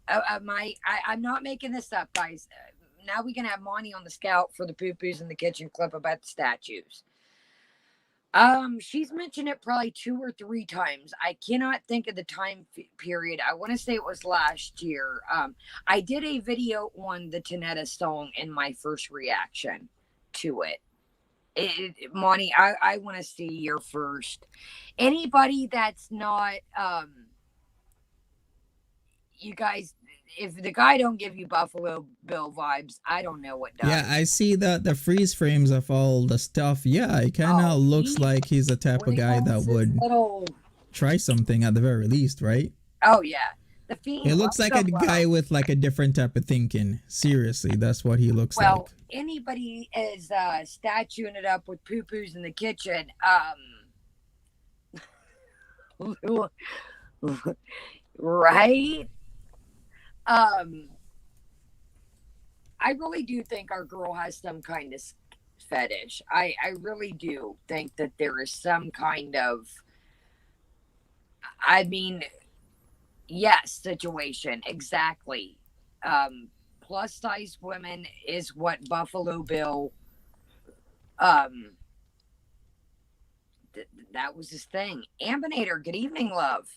Speaker 1: not making this up, guys. Now we can have Monty on the scout for the poo-poos in the kitchen clip about the statues. She's mentioned it probably 2 or 3 times. I cannot think of the time period. I want to say it was last year. I did a video on the Tanetta song in my first reaction to it. Monty, I want to see your first. Anybody that's not, you guys, if the guy don't give you Buffalo Bill vibes, I don't know what does.
Speaker 2: Yeah, I see the freeze frames of all the stuff. Yeah, it kind of looks like he's the type of guy that would try something at the very least, right?
Speaker 1: Oh yeah, the Fiend.
Speaker 2: It looks like a guy with like a different type of thinking. Seriously, that's what he looks like.
Speaker 1: Well, anybody is statuing it up with poo-poos in the kitchen. Right. I really do think our girl has some kind of fetish. I really do think that there is some kind of, yes, situation. Exactly. Plus size women is what Buffalo Bill, that was his thing. Ambinator, good evening, love.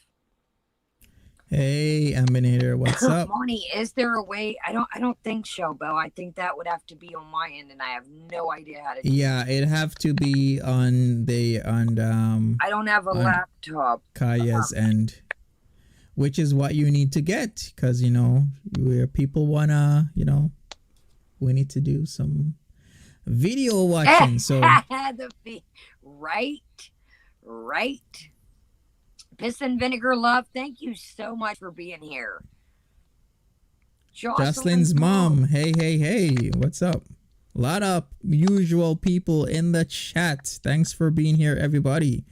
Speaker 2: Hey, Ambinator, what's up?
Speaker 1: Monty, is there a way? I don't think so, Bo. I think that would have to be on my end, and I have no idea how to do
Speaker 2: it. It'd have to be on
Speaker 1: I don't have a laptop.
Speaker 2: Kaya's end, which is what you need to get, because where people wanna, we need to do some video watching. So right. Piss and Vinegar Love, thank you so much for being here. Jocelyn's mom. Hey. What's up? A lot of usual people in the chat. Thanks for being here, everybody.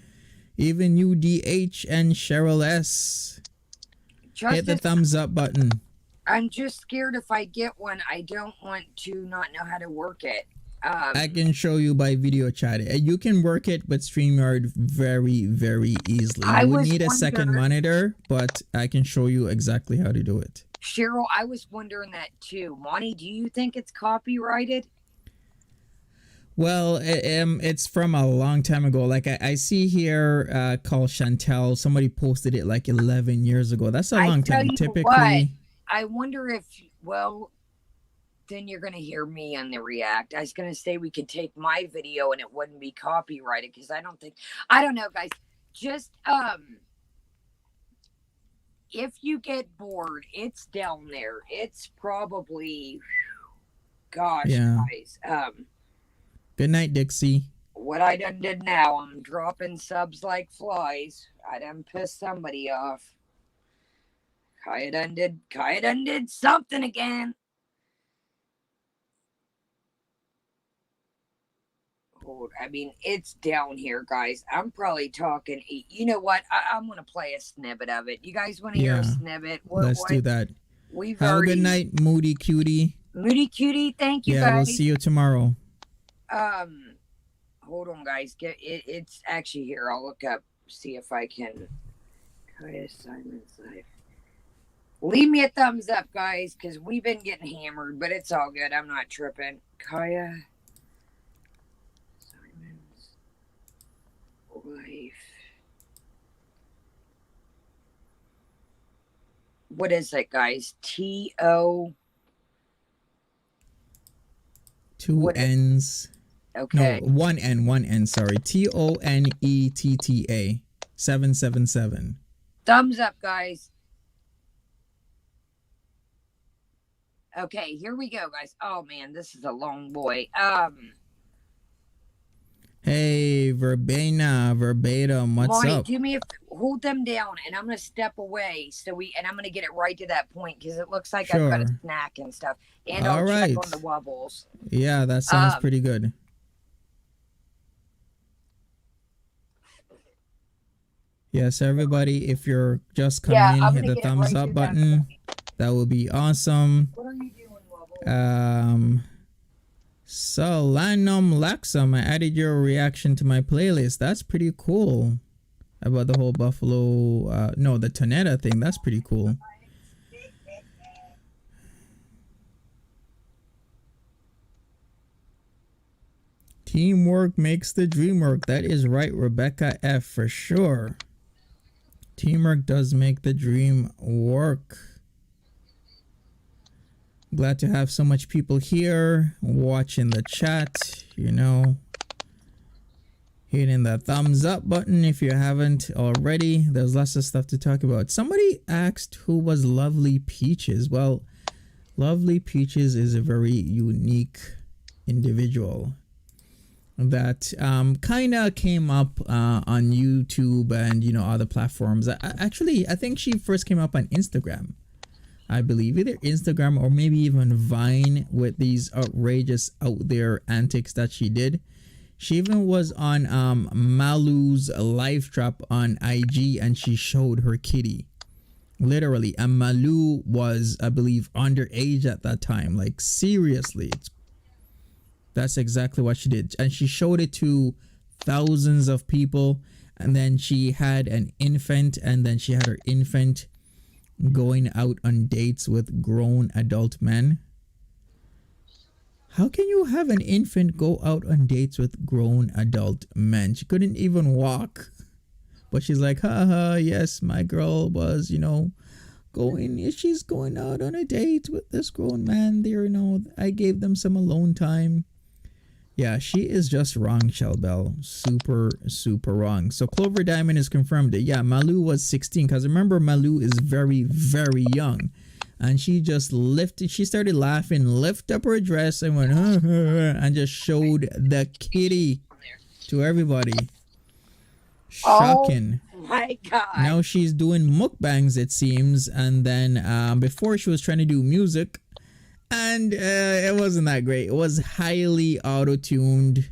Speaker 2: Even you, DH and Cheryl S. Hit the thumbs up button.
Speaker 1: I'm just scared if I get one, I don't want to not know how to work it.
Speaker 2: I can show you by video chat. You can work it with StreamYard very, very easily.
Speaker 1: I
Speaker 2: You would
Speaker 1: was
Speaker 2: need a second
Speaker 1: wondering-
Speaker 2: monitor, but I can show you exactly how to do it.
Speaker 1: Cheryl, I was wondering that too. Monty, do you think it's copyrighted?
Speaker 2: Well, it's from a long time ago. Like I see here, called Chantel. Somebody posted it like 11 years ago. That's a long
Speaker 1: tell
Speaker 2: time.
Speaker 1: you
Speaker 2: Typically,
Speaker 1: what, I wonder if, well, then you're going to hear me on the react. I was going to say we could take my video and it wouldn't be copyrighted because I don't know, guys. Just, if you get bored, it's down there. It's probably, gosh,
Speaker 2: Yeah.
Speaker 1: guys.
Speaker 2: Good night, Dixie.
Speaker 1: What I done did now, I'm dropping subs like flies. I done pissed somebody off. Kaya done did something again. I mean, it's down here, guys. I'm probably talking. You know what? I'm gonna play a snippet of it. You guys want to hear a snippet?
Speaker 2: Let's do that.
Speaker 1: We've
Speaker 2: Have
Speaker 1: already,
Speaker 2: a good night, Moody Cutie.
Speaker 1: Moody Cutie. Thank you,
Speaker 2: Yeah,
Speaker 1: guys.
Speaker 2: we'll see you tomorrow.
Speaker 1: Hold on, guys. It's actually here. I'll look up, see if I can. Kaya Simon's life. Leave me a thumbs up, guys, because we've been getting hammered, but it's all good. I'm not tripping. Kaya Simon's life. What is it, guys? T-O.
Speaker 2: Two
Speaker 1: What-
Speaker 2: N's.
Speaker 1: Okay.
Speaker 2: No, one N, sorry. TONETTA 777.
Speaker 1: Thumbs up, guys. Okay, here we go, guys. Oh man, this is a long boy.
Speaker 2: Hey, verbatim, what's
Speaker 1: Monty,
Speaker 2: up?
Speaker 1: do me hold them down, and I'm gonna step away and I'm gonna get it right to that point because it looks like I've got a
Speaker 2: Sure.
Speaker 1: snack and stuff, and I'll
Speaker 2: All
Speaker 1: check
Speaker 2: right.
Speaker 1: on the wobbles.
Speaker 2: Yeah, that sounds pretty good. Yes, everybody, if you're just coming
Speaker 1: Yeah,
Speaker 2: in,
Speaker 1: I'm
Speaker 2: hit
Speaker 1: gonna
Speaker 2: the
Speaker 1: get
Speaker 2: thumbs
Speaker 1: right
Speaker 2: up
Speaker 1: to that
Speaker 2: button.
Speaker 1: point.
Speaker 2: That would be awesome.
Speaker 1: What are you doing, wobbles?
Speaker 2: Solanum Laxum, I added your reaction to my playlist. That's pretty cool. About the whole buffalo, no, the Tonetta thing. That's pretty cool. Teamwork makes the dream work. That is right, Rebecca F, for sure. Teamwork does make the dream work. Glad to have so much people here watching the chat, you know. Hitting the thumbs up button if you haven't already. There's lots of stuff to talk about. Somebody asked who was Lovely Peaches. Well, Lovely Peaches is a very unique individual that kind of came up on YouTube and, you know, other platforms. Actually, I think she first came up on Instagram. I believe either Instagram or maybe even Vine with these outrageous out there antics that she did. She even was on Malu's live trap on IG and she showed her kitty. Literally. And Malu was, I believe, underage at that time. Like, seriously. That's exactly what she did. And she showed it to thousands of people. And then she had an infant. And then she had her infant going out on dates with grown adult men. How can you have an infant go out on dates with grown adult men? She couldn't even walk. But she's like, haha, yes, my girl was, you know, she's going out on a date with this grown man there, you know, I gave them some alone time. Yeah, she is just wrong, Shelbell. Super, super wrong. So Clover Diamond is confirmed that, yeah, Malu was 16. Because remember, Malu is very, very young. And she just she started laughing, lifted up her dress and went, and just showed the kitty to everybody. Shocking.
Speaker 1: Oh my God.
Speaker 2: Now she's doing mukbangs, it seems. And then before she was trying to do music. And it wasn't that great. It was highly auto-tuned.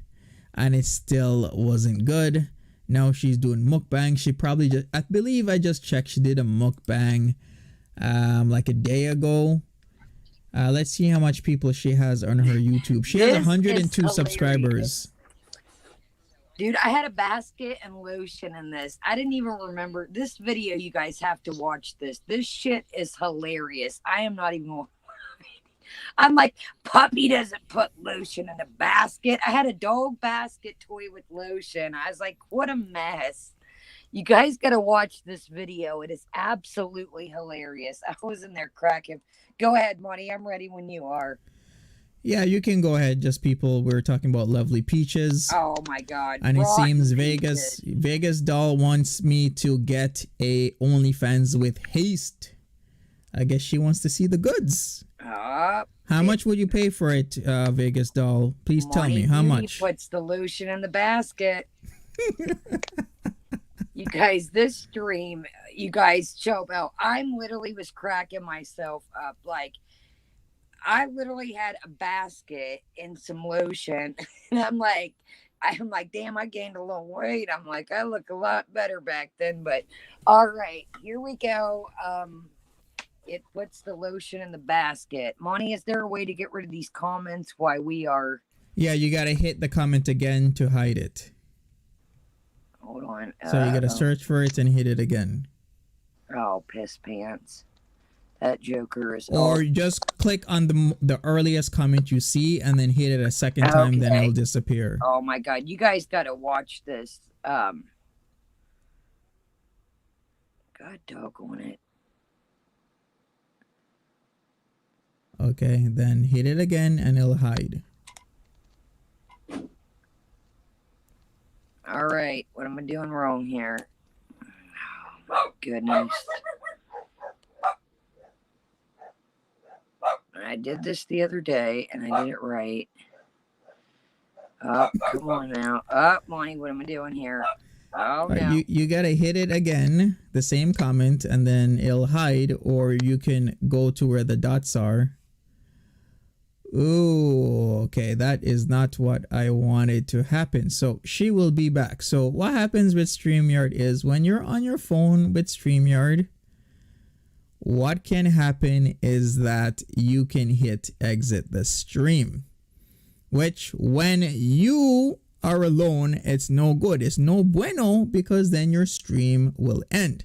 Speaker 2: And it still wasn't good. Now she's doing mukbang. She probably I believe I just checked. She did a mukbang like a day ago. Let's see how much people she has on her YouTube. She has
Speaker 1: This is
Speaker 2: 102
Speaker 1: hilarious.
Speaker 2: subscribers.
Speaker 1: Dude, I had a basket and lotion in this. I didn't even remember this video. You guys have to watch this. This shit is hilarious. I am not even. I'm like, puppy doesn't put lotion in a basket. I had a dog basket toy with lotion. I was like, what a mess. You guys got to watch this video. It is absolutely hilarious. I was in there cracking. Go ahead, Monty. I'm ready when you are.
Speaker 2: Yeah, you can go ahead. Just people, we're talking about lovely peaches.
Speaker 1: Oh my God.
Speaker 2: And it
Speaker 1: Rotten
Speaker 2: seems
Speaker 1: peaches.
Speaker 2: Vegas doll wants me to get a OnlyFans with haste. I guess she wants to see the goods. How much would you pay for it, Vegas doll? Please tell me how much.
Speaker 1: Puts the lotion in the basket. You guys, this stream, you guys choke out. I'm literally was cracking myself up. Like, I literally had a basket and some lotion, and I'm like, damn, I gained a little weight. I'm like, I look a lot better back then. But all right, here we go. It puts the lotion in the basket. Monty, is there a way to get rid of these comments while we are?
Speaker 2: Yeah, you gotta hit the comment again to hide it.
Speaker 1: Hold on.
Speaker 2: So you gotta search for it and hit it again.
Speaker 1: Oh, piss pants. That joker is.
Speaker 2: Or just click on the earliest comment you see and then hit it a second time, then it'll disappear.
Speaker 1: Oh my God, you guys gotta watch this. God doggone it.
Speaker 2: Okay, then hit it again and it'll hide.
Speaker 1: All right, what am I doing wrong here? Oh my goodness. I did this the other day and I did it right. Oh, come on now. Oh, Monty, what am I doing here? Oh, no.
Speaker 2: You gotta hit it again, the same comment, and then it'll hide, or you can go to where the dots are. Ooh, okay, that is not what I wanted to happen. So she will be back. So what happens with StreamYard is when you're on your phone with StreamYard, what can happen is that you can hit exit the stream, which when you are alone, it's no good. It's no bueno, because then your stream will end.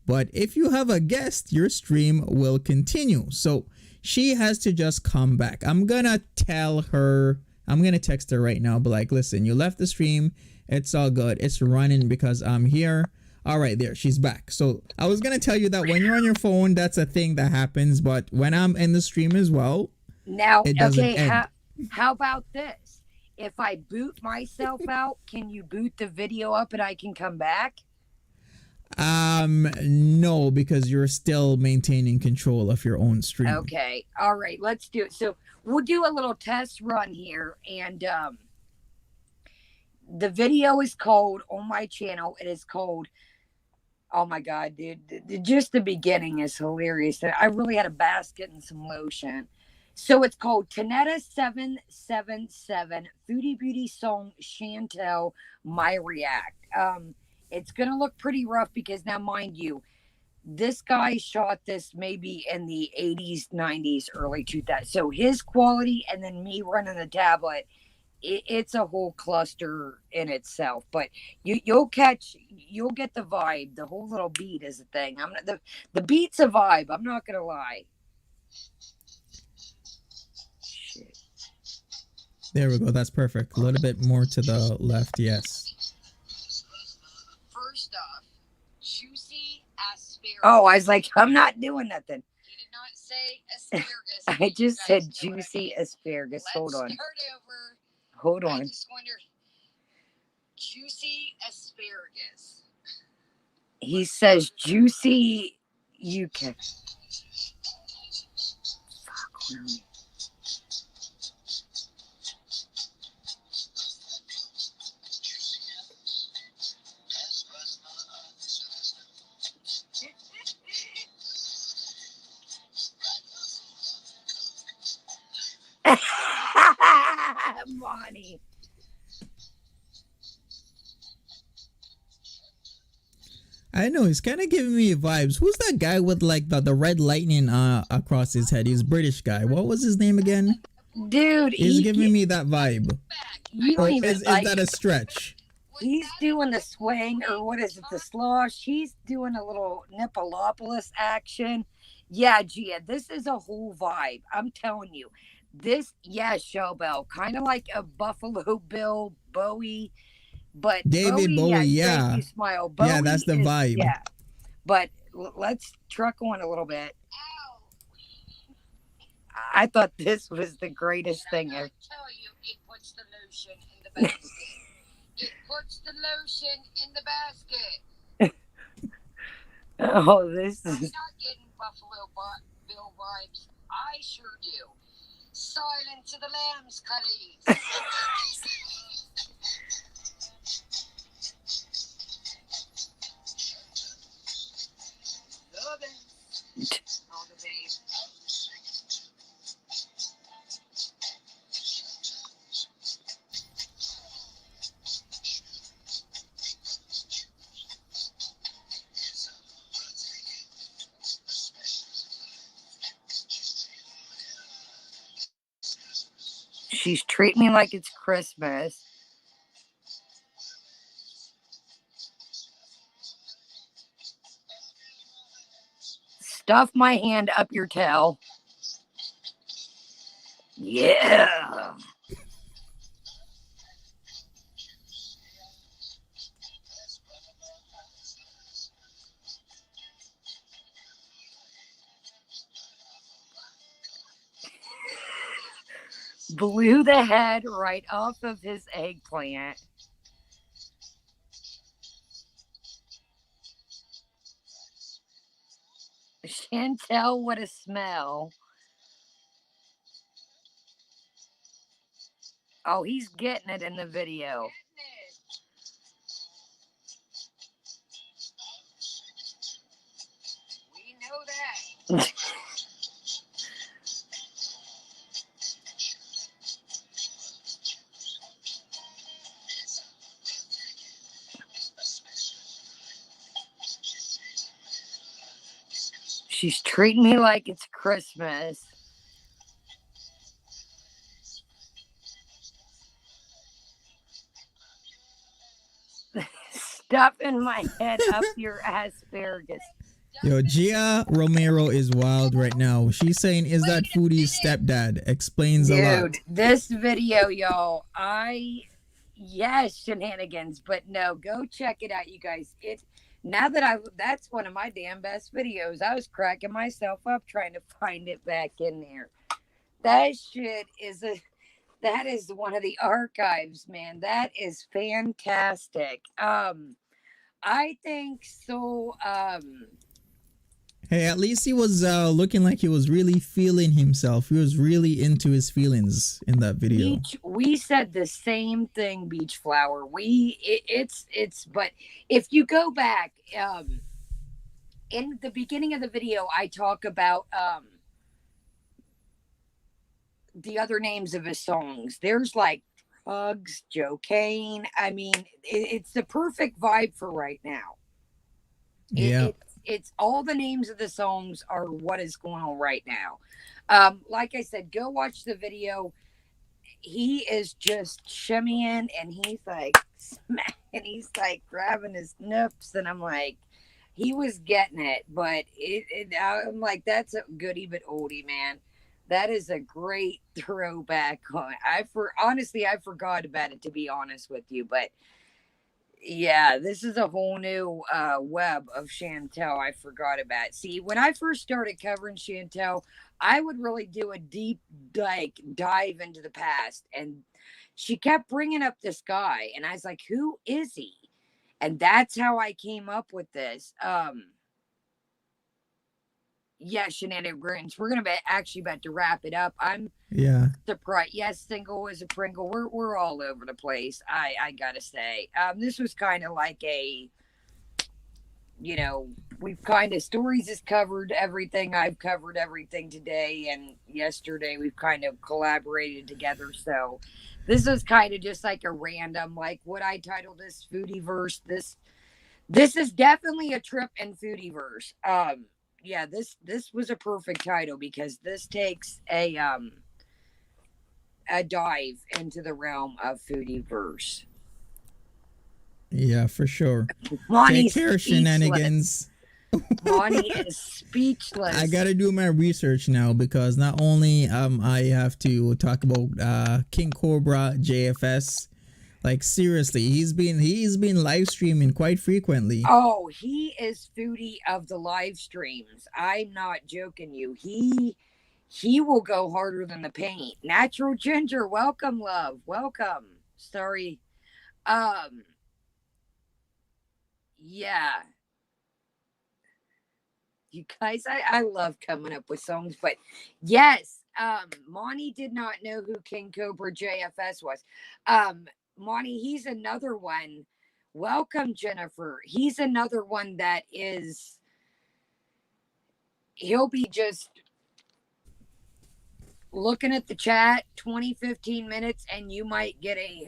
Speaker 2: But if you have a guest, your stream will continue. So she has to just come back. I'm gonna tell her, I'm gonna text her right now, but like, listen, you left the stream. It's all good. It's running because I'm here. All right, there, she's back. So I was gonna tell you that when you're on your phone, that's a thing that happens. But when I'm in the stream as well,
Speaker 1: now,
Speaker 2: it doesn't
Speaker 1: okay,
Speaker 2: end.
Speaker 1: how about this? If I boot myself out, can you boot the video up and I can come back?
Speaker 2: No, because you're still maintaining control of your own stream.
Speaker 1: Okay, all right, let's do it. So we'll do a little test run here, and the video is called on my channel. It is called. Oh my God, dude! Just the beginning is hilarious. I really had a basket and some lotion. So it's called Tanetta 777 Foodie Beauty Song Chantel My React. It's gonna look pretty rough because now, mind you, this guy shot this maybe in the 80s, 90s, early 2000s. So his quality and then me running the tablet, it's a whole cluster in itself. But you'll get the vibe. The whole little beat is a thing. The beat's a vibe. I'm not gonna lie. Shit.
Speaker 2: There we go. That's perfect. A little bit more to the left. Yes.
Speaker 3: First off, juicy asparagus.
Speaker 1: Oh, I was like, I'm not doing nothing.
Speaker 3: He did not say asparagus.
Speaker 1: I just said juicy asparagus. Hold on.
Speaker 3: Let's start over.
Speaker 1: Hold on.
Speaker 3: I just wonder. Juicy asparagus.
Speaker 1: He says juicy. You can. Fuck. Monty.
Speaker 2: I know he's kind of giving me vibes. Who's that guy with like the red lightning across his head? He's a British guy. What was his name again?
Speaker 1: Dude,
Speaker 2: He's giving me that vibe.
Speaker 3: Back.
Speaker 1: you
Speaker 2: Or
Speaker 1: don't even
Speaker 2: is
Speaker 1: like.
Speaker 2: that a stretch?
Speaker 1: He's doing the swing, or what is it, the slosh? He's doing a little Nippolopolis action. Yeah, Gia, this is a whole vibe. I'm telling you. This, yeah, Showbell, kind of like a Buffalo Bill Bowie, but
Speaker 2: David Bowie,
Speaker 1: thank
Speaker 2: yeah.
Speaker 1: you, Smile. Bowie
Speaker 2: Yeah, that's the vibe.
Speaker 1: Yeah, but let's truck on a little bit.
Speaker 3: Ow.
Speaker 1: I thought this was the greatest thing
Speaker 3: I
Speaker 1: ever.
Speaker 3: tell you, it puts the lotion in the basket. It puts the lotion in the basket.
Speaker 1: Oh, this
Speaker 3: I'm
Speaker 1: is.
Speaker 3: not getting Buffalo Bill vibes. I sure do. Silence of the Lambs, Cuddies. Love it. Oh, the babe.
Speaker 1: She's treating me like it's Christmas. Stuff my hand up your tail. Yeah. Blew the head right off of his eggplant. Chantel, what a smell. Oh, he's getting it in the video.
Speaker 3: We know that.
Speaker 1: She's treating me like it's Christmas. Stuffing my head up your asparagus.
Speaker 2: Yo, Gia Romero is wild right now. She's saying, "Is that Foodie's stepdad?" Explains a lot.
Speaker 1: Dude, this video, y'all, yes, shenanigans, but no, go check it out, you guys. That's one of my damn best videos. I was cracking myself up trying to find it back in there. That shit that is one of the archives, man. That is fantastic. I think so.
Speaker 2: Hey, at least he was looking like he was really feeling himself. He was really into his feelings in that video.
Speaker 1: We said the same thing, Beach Flower. But if you go back, in the beginning of the video, I talk about the other names of his songs. There's like Hugs, Joe Kane. I mean, it's the perfect vibe for right now.
Speaker 2: Yeah.
Speaker 1: It's all the names of the songs are what is going on right now. Like I said, go watch the video. He is just shimmying and he's like smacking, he's like grabbing his nips, and I'm like, he was getting it, but I'm like, that's a goodie but oldie, man. That is a great throwback on. Honestly, I forgot about it, to be honest with you, but yeah, this is a whole new web of Chantel I forgot about. See, when I first started covering Chantel, I would really do a deep dive into the past, and she kept bringing up this guy, and I was like, who is he? And that's how I came up with this. Yeah, shenanigans. We're gonna be actually about to wrap it up. I'm surprised. Yes, single is a Pringle. We're all over the place. I gotta say, this was kind of like a, we've kind of stories has covered everything. I've covered everything today, and yesterday we've kind of collaborated together. So this is kind of just like a random, like what I titled this FoodieVerse. This is definitely a trip in FoodieVerse. Yeah, this was a perfect title because this takes a dive into the realm of FoodieVerse.
Speaker 2: Yeah, for sure. Take
Speaker 1: Monty's
Speaker 2: care,
Speaker 1: speechless.
Speaker 2: shenanigans.
Speaker 1: Monty is
Speaker 2: I
Speaker 1: speechless.
Speaker 2: gotta do my research now because not only I have to talk about King Cobra JFS. Like seriously, he's been live streaming quite frequently.
Speaker 1: Oh, he is foodie of the live streams. I'm not joking you. He will go harder than the paint. Natural Ginger, welcome, love. Welcome. Sorry. Um, yeah. You guys, I love coming up with songs, but yes, Monty did not know who King Cobra JFS was. Monty, he's another one. Welcome, Jennifer. He's another one that is he'll be just looking at the chat 20, 15 minutes and you might get a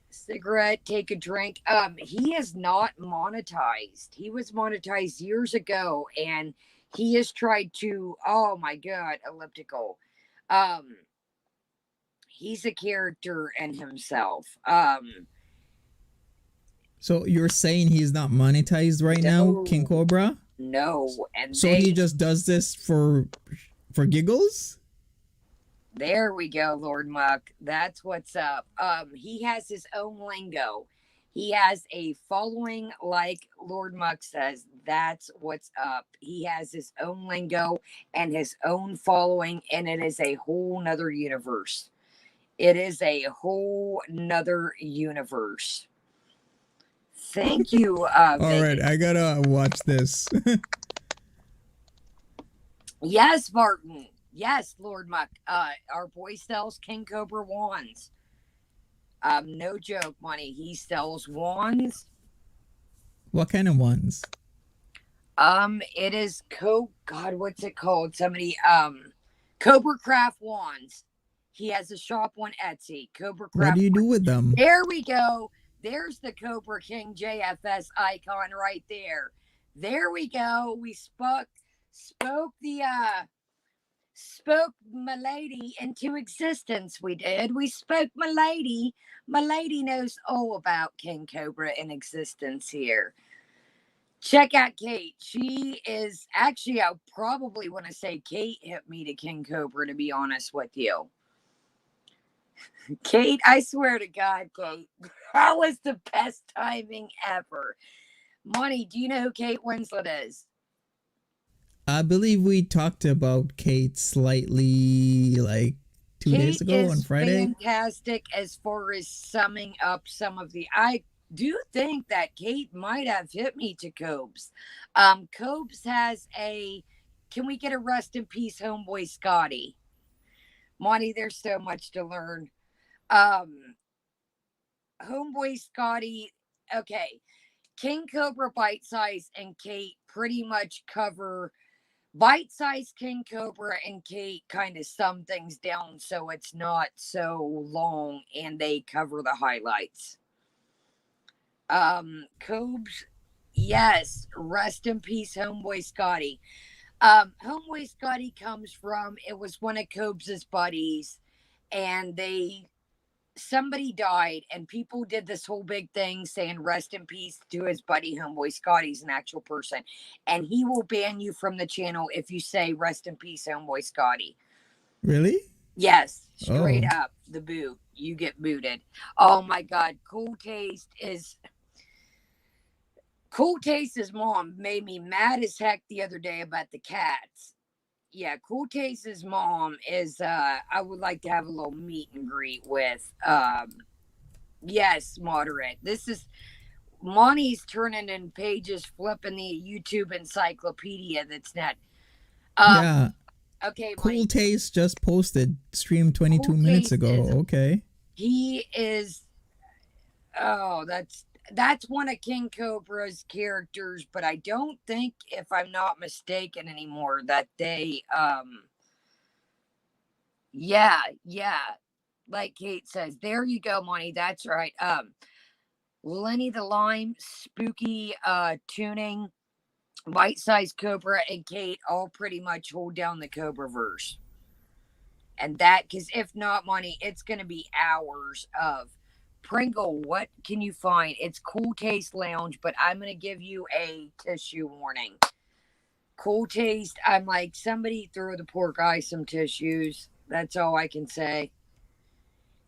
Speaker 1: cigarette, take a drink. He is not monetized. He was monetized years ago and he has tried to, oh my god, elliptical. Um he's a character in himself.
Speaker 2: So you're saying he's not monetized right now, King
Speaker 1: No,
Speaker 2: Cobra?
Speaker 1: no, and
Speaker 2: So he just does this for giggles?
Speaker 1: there we go, Lord Muck. That's what's up. He has his own lingo. He has a following, like Lord Muck says. That's what's up. He has his own lingo and his own following, and it is a whole nother universe. It is a whole nother universe. Thank you,
Speaker 2: All right,
Speaker 1: Vegas.
Speaker 2: I gotta watch this.
Speaker 1: Yes, Martin. Yes, Lord Muck. Our boy sells King Cobra wands. No joke, money. He sells wands.
Speaker 2: What kind of ones?
Speaker 1: It is God, what's it called? Somebody, Cobra Craft wands. He has a shop on Etsy. Cobra
Speaker 2: What do
Speaker 1: Craft.
Speaker 2: you do with them?
Speaker 1: There we go. There's the Cobra King JFS icon right there. There we go. We spoke Milady into existence. We did. We spoke Milady. Milady knows all about King Cobra in existence here. Check out Kate. She is actually, I probably want to say Kate hit me to King Cobra, to be honest with you. Kate, I swear to God, Kate, that was the best timing ever. Monty, do you know who Kate Winslet is?
Speaker 2: I believe we talked about Kate slightly like 2 days
Speaker 1: Kate
Speaker 2: ago on
Speaker 1: is
Speaker 2: Friday.
Speaker 1: fantastic as far as summing up some of the. I do think that Kate might have hit me to Cobes. Cobes has a. Can we get a rest in peace, homeboy Scotty? Monty, there's so much to learn. Homeboy Scotty. Okay, King Cobra Bite Size and Kate pretty much cover. Bite Size King Cobra and Kate kind of sum things down so it's not so long and they cover the highlights. Cobes, yes, rest in peace, Homeboy Scotty. Homeboy Scotty comes from, it was one of Cobes's buddies, and somebody died, and people did this whole big thing saying rest in peace to his buddy Homeboy Scotty's an actual person, and he will ban you from the channel if you say rest in peace Homeboy Scotty.
Speaker 2: Really?
Speaker 1: Yes, straight
Speaker 2: Oh.
Speaker 1: up the boot. You get booted. Oh my god, Cool Taste's mom made me mad as heck the other day about the cats. Yeah, Cool Taste's mom is I would like to have a little meet and greet with. Yes, moderate. This is Monty's turning in pages, flipping the YouTube encyclopedia that's net.
Speaker 2: Yeah.
Speaker 1: Okay,
Speaker 2: Cool
Speaker 1: Monty.
Speaker 2: Taste just posted stream 22
Speaker 1: Cool
Speaker 2: minutes
Speaker 1: Taste
Speaker 2: ago. Okay.
Speaker 1: He is that's one of King Cobra's characters, but I don't think, if I'm not mistaken anymore, that they yeah, like Kate says, there you go, Monty. That's right. Lenny the Lime, Spooky Tuning, Bite Size Cobra, and Kate all pretty much hold down the CobraVerse. And that, because if not, money, it's going to be hours of Pringle. What can you find? It's Cool Taste Lounge, but I'm going to give you a tissue warning. Cool Taste, I'm like, somebody throw the poor guy some tissues. That's all I can say.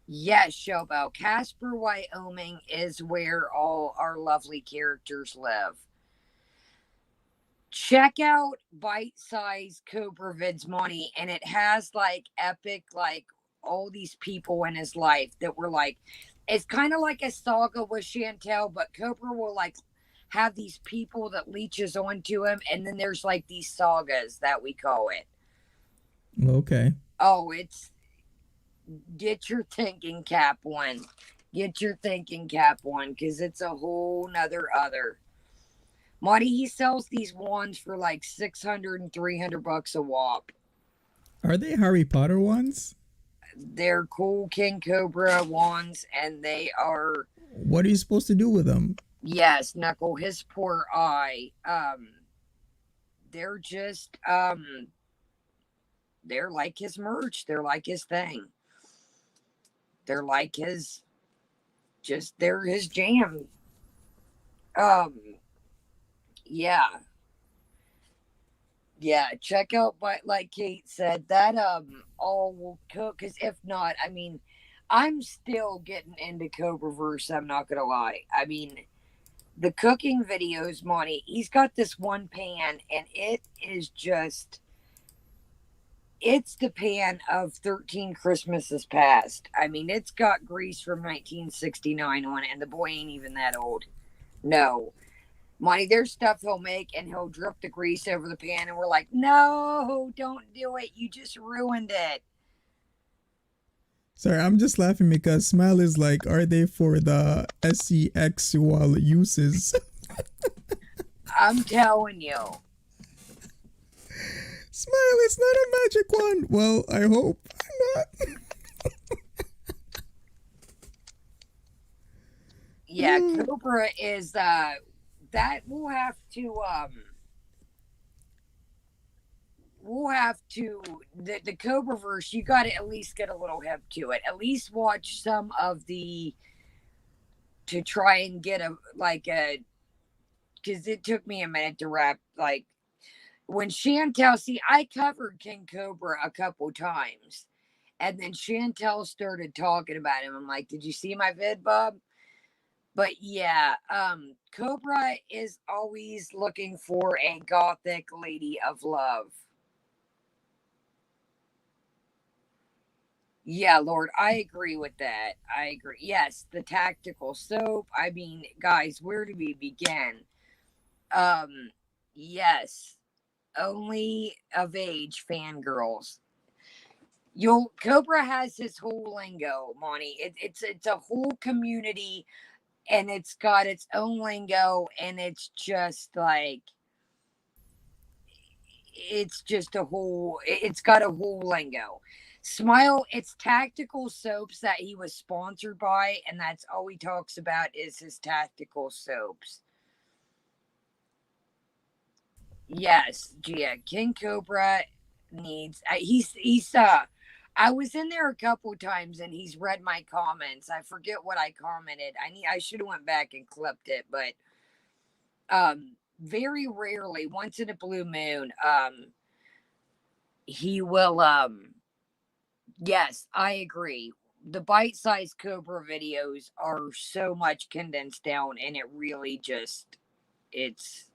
Speaker 1: Yes, Showbow. Casper, Wyoming is where all our lovely characters live. Check out Bite Size Cobra Vids Money, and it has like epic, like all these people in his life that were like, it's kind of like a saga with Chantel, but Cobra will like have these people that leeches onto him, and then there's like these sagas that we call it.
Speaker 2: Okay.
Speaker 1: Oh, it's get your thinking cap one. Get your thinking cap one, because it's a whole nother other. Monty, he sells these wands for like 600 and 300 bucks a wop.
Speaker 2: Are they Harry Potter ones?
Speaker 1: They're cool King Cobra wands, and they are.
Speaker 2: What are you supposed to do with them?
Speaker 1: Yes, Knuckle, his poor eye. They're just they're like his merch. They're like his thing. They're like his, just they're his jam. Yeah. Yeah, check out what, like Kate said, that all will cook, because if not, I mean, I'm still getting into CobraVerse, I'm not gonna lie. I mean, the cooking videos, Monty, he's got this one pan, and it is just, it's the pan of 13 Christmases past. I mean, it's got grease from 1969 on it, and the boy ain't even that old. No. Monty, there's stuff he'll make, and he'll drip the grease over the pan, and we're like, no, don't do it. You just ruined it.
Speaker 2: Sorry, I'm just laughing because Smile is like, are they for the sexual uses?
Speaker 1: I'm telling you.
Speaker 2: Smile, it's not a magic wand. Well, I hope not.
Speaker 1: Yeah, Cobra is that we'll have to the CobraVerse, you got to at least get a little hip to it. At least watch some of the, to try and get a because it took me a minute to wrap, like when Chantel, see, I covered King Cobra a couple times, and then Chantel started talking about him. I'm like, did you see my vid, Bob? But yeah, Cobra is always looking for a gothic lady of love. Yeah, Lord, I agree with that. I agree. Yes, the tactical soap. I mean, guys, where do we begin? Yes, only of age fangirls. Cobra has his whole lingo, Monty. It's a whole community, and it's got its own lingo, and it's just like, it's just a whole, it's got a whole lingo. Smile, it's tactical soaps that he was sponsored by, and that's all he talks about is his tactical soaps. Yes, Gia, King Cobra needs, I was in there a couple times, and he's read my comments. I forget what I commented. I should have went back and clipped it, but very rarely, once in a blue moon, he will yes, I agree. The bite-sized Cobra videos are so much condensed down, and it really just, it's,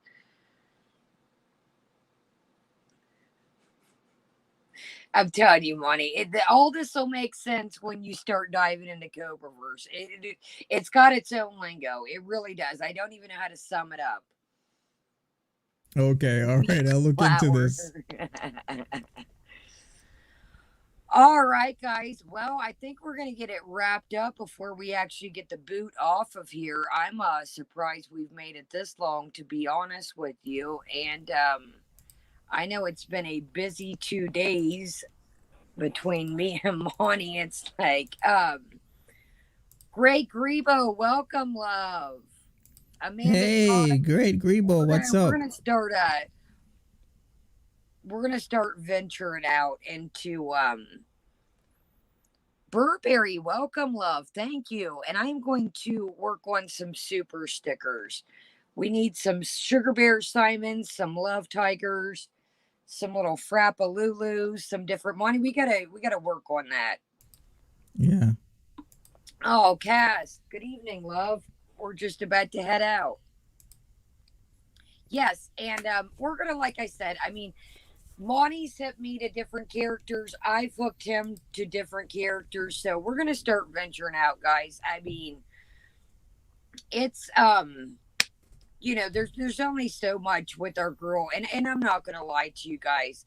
Speaker 1: I'm telling you, Monty, all this will make sense when you start diving into CobraVerse. It's got its own lingo. It really does. I don't even know how to sum it up.
Speaker 2: Okay, all right, I'll look into this.
Speaker 1: All right, guys. Well, I think we're going to get it wrapped up before we actually get the boot off of here. I'm surprised we've made it this long, to be honest with you. And I know it's been a busy 2 days between me and Monty. It's like, Great Grebo, welcome, love. Amanda,
Speaker 2: Hey, great Grebo, what's
Speaker 1: we're
Speaker 2: up?
Speaker 1: gonna start. We're gonna start venturing out into Burberry. Welcome, love. Thank you. And I'm going to work on some super stickers. We need some Sugar Bear Simons, some Love Tigers, some little Frappalulus, some different money. We gotta work on that.
Speaker 2: Yeah.
Speaker 1: Oh, Cass. Good evening, love. We're just about to head out. Yes, and we're gonna, like I said, I mean, Monty's hooked me to different characters. I've hooked him to different characters. So we're gonna start venturing out, guys. I mean, it's there's only so much with our girl, and I'm not gonna lie to you guys.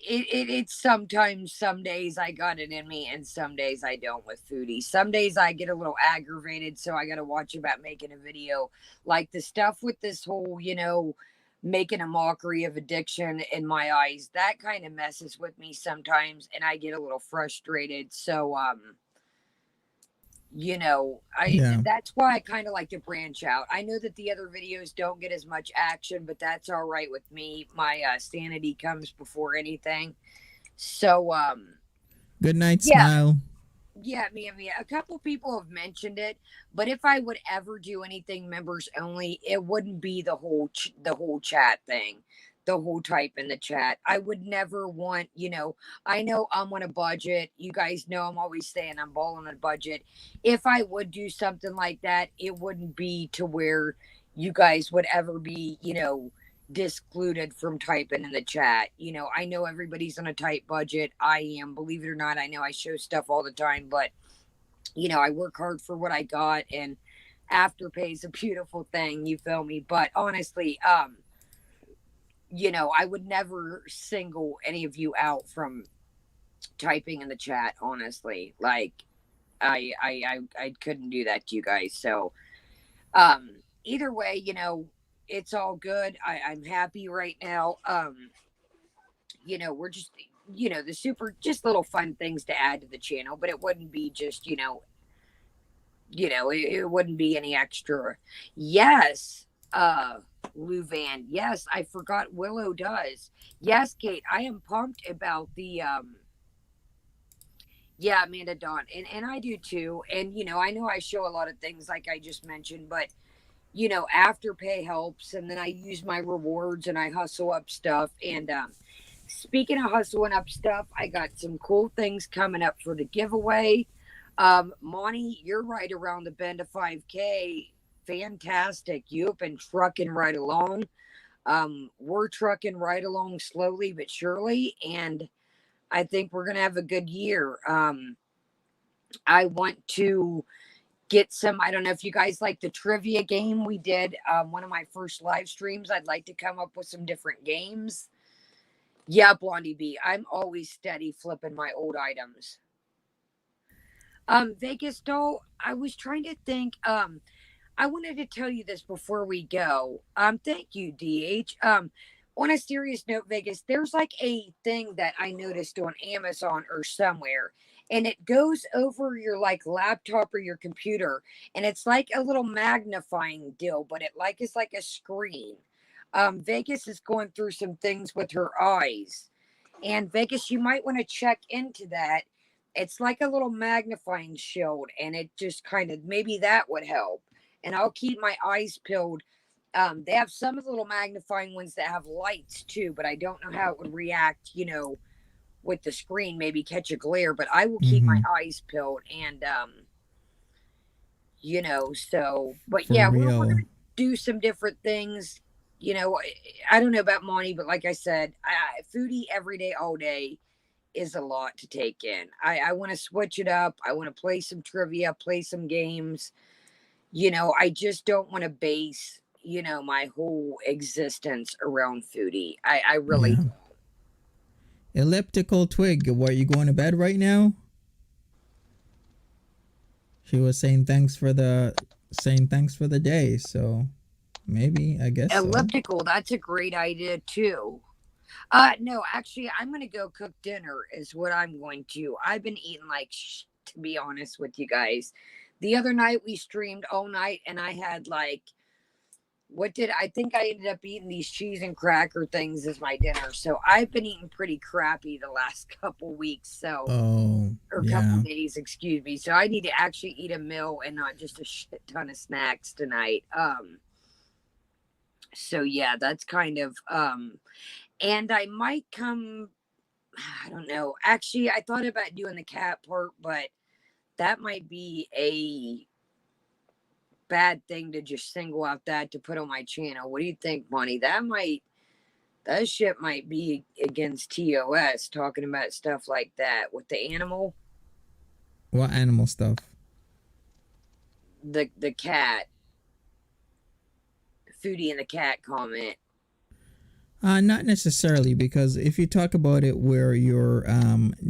Speaker 1: It's sometimes some days I got it in me and some days I don't with Foodie. Some days I get a little aggravated, so I gotta watch about making a video. Like the stuff with this whole, making a mockery of addiction in my eyes, that kind of messes with me sometimes and I get a little frustrated. So
Speaker 2: Yeah.
Speaker 1: that's why I kind of like to branch out. I know that the other videos don't get as much action, but that's all right with me. My sanity comes before anything. So
Speaker 2: Good night,
Speaker 1: yeah,
Speaker 2: Smile.
Speaker 1: Mia, a couple people have mentioned it, but if I would ever do anything members only, it wouldn't be the whole chat thing, the whole type in the chat. I would never want, I know I'm on a budget. You guys know I'm always saying I'm balling on a budget. If I would do something like that, it wouldn't be to where you guys would ever be, discluded from typing in the chat. I know everybody's on a tight budget. I am, believe it or not. I know I show stuff all the time, but I work hard for what I got, and Afterpay is a beautiful thing. You feel me? But honestly, I would never single any of you out from typing in the chat. Honestly, like I couldn't do that to you guys. So, either way, it's all good. I'm happy right now. We're just, the super, just little fun things to add to the channel, but it wouldn't be just, it wouldn't be any extra. Yes, Luvan. Yes, I forgot Willow does. Yes, Kate, I am pumped about the yeah, Amanda Dawn. And I do too. And I know I show a lot of things like I just mentioned, but Afterpay helps, and then I use my rewards and I hustle up stuff. And speaking of hustling up stuff, I got some cool things coming up for the giveaway. Monty, you're right around the bend of 5K. Fantastic. You've been trucking right along. We're trucking right along slowly but surely, and I think we're gonna have a good year. I want to get some. I don't know if you guys like the trivia game we did. One of my first live streams. I'd like to come up with some different games. Yeah, Blondie B. I'm always steady flipping my old items. Vegas doll. I was trying to think. I wanted to tell you this before we go. Thank you, DH. On a serious note, Vegas, there's like a thing that I noticed on Amazon or somewhere, and it goes over your like laptop or your computer, and it's like a little magnifying deal, but it like is like a screen. Vegas is going through some things with her eyes, and Vegas, you might want to check into that. It's like a little magnifying shield, and it just kind of maybe that would help. And I'll keep my eyes peeled. They have some of the little magnifying ones that have lights too, but I don't know how it would react, with the screen, maybe catch a glare, but I will keep my
Speaker 2: Mm-hmm.
Speaker 1: eyes peeled. And, but
Speaker 2: For
Speaker 1: yeah, we're going
Speaker 2: real.
Speaker 1: to do some different things. I don't know about Monty, but like I said, Foodie every day, all day is a lot to take in. I want to switch it up. I want to play some trivia, play some games. I just don't want to base, my whole existence around Foodie. I really
Speaker 2: Yeah. Elliptical twig. What, you going to bed right now? She was saying thanks for the day, so maybe, I guess so.
Speaker 1: elliptical. That's a great idea too. No, actually, I'm gonna go cook dinner. Is what I'm going to. I've been eating like to be honest with you guys. The other night we streamed all night and I had like, I think I ended up eating these cheese and cracker things as my dinner. So I've been eating pretty crappy the last couple weeks. So,
Speaker 2: Oh,
Speaker 1: or
Speaker 2: yeah.
Speaker 1: couple days, excuse me. So I need to actually eat a meal and not just a shit ton of snacks tonight. So yeah, that's kind of, and I might come, I don't know. Actually, I thought about doing the cat part, but that might be a bad thing to just single out that to put on my channel. What do you think, Money? That shit might be against TOS talking about stuff like that with the animal,
Speaker 2: What animal stuff?
Speaker 1: the cat, Foodie and the cat comment.
Speaker 2: Not necessarily, because if you talk about it where you're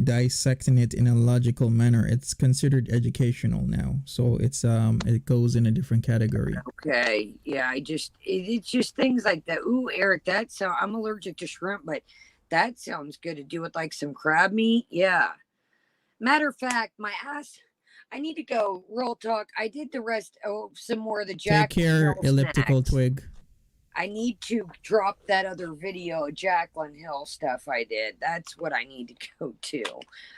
Speaker 2: dissecting it in a logical manner, it's considered educational now. So it goes in a different category.
Speaker 1: Okay, yeah, it's just things like that. Ooh, Eric, I'm allergic to shrimp, but that sounds good to do with like some crab meat. Yeah. Matter of fact, my ass, I need to go. Real talk. I did the rest. Oh, some more of the Jack.
Speaker 2: Take care, elliptical
Speaker 1: snacks.
Speaker 2: twig.
Speaker 1: I need to drop that other video, Jacqueline Hill stuff I did. That's what I need to go to.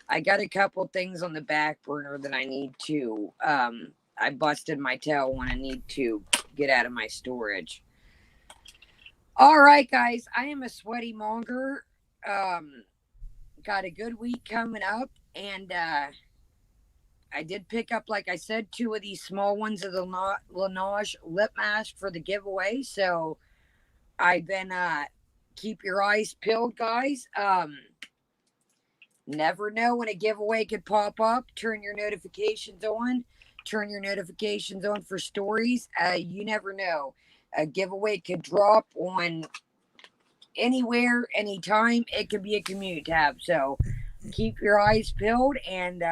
Speaker 1: I got a couple things on the back burner that I need to. I busted my tail when I need to get out of my storage. All right, guys. I am a sweaty monger. Got a good week coming up, and I did pick up, like I said, 2 of these small ones of the Laneige lip mask for the giveaway. So I've been keep your eyes peeled, guys. Never know when a giveaway could pop up. Turn your notifications on. Turn your notifications on for stories. You never know. A giveaway could drop on anywhere, anytime. It could be a community tab. So keep your eyes peeled, and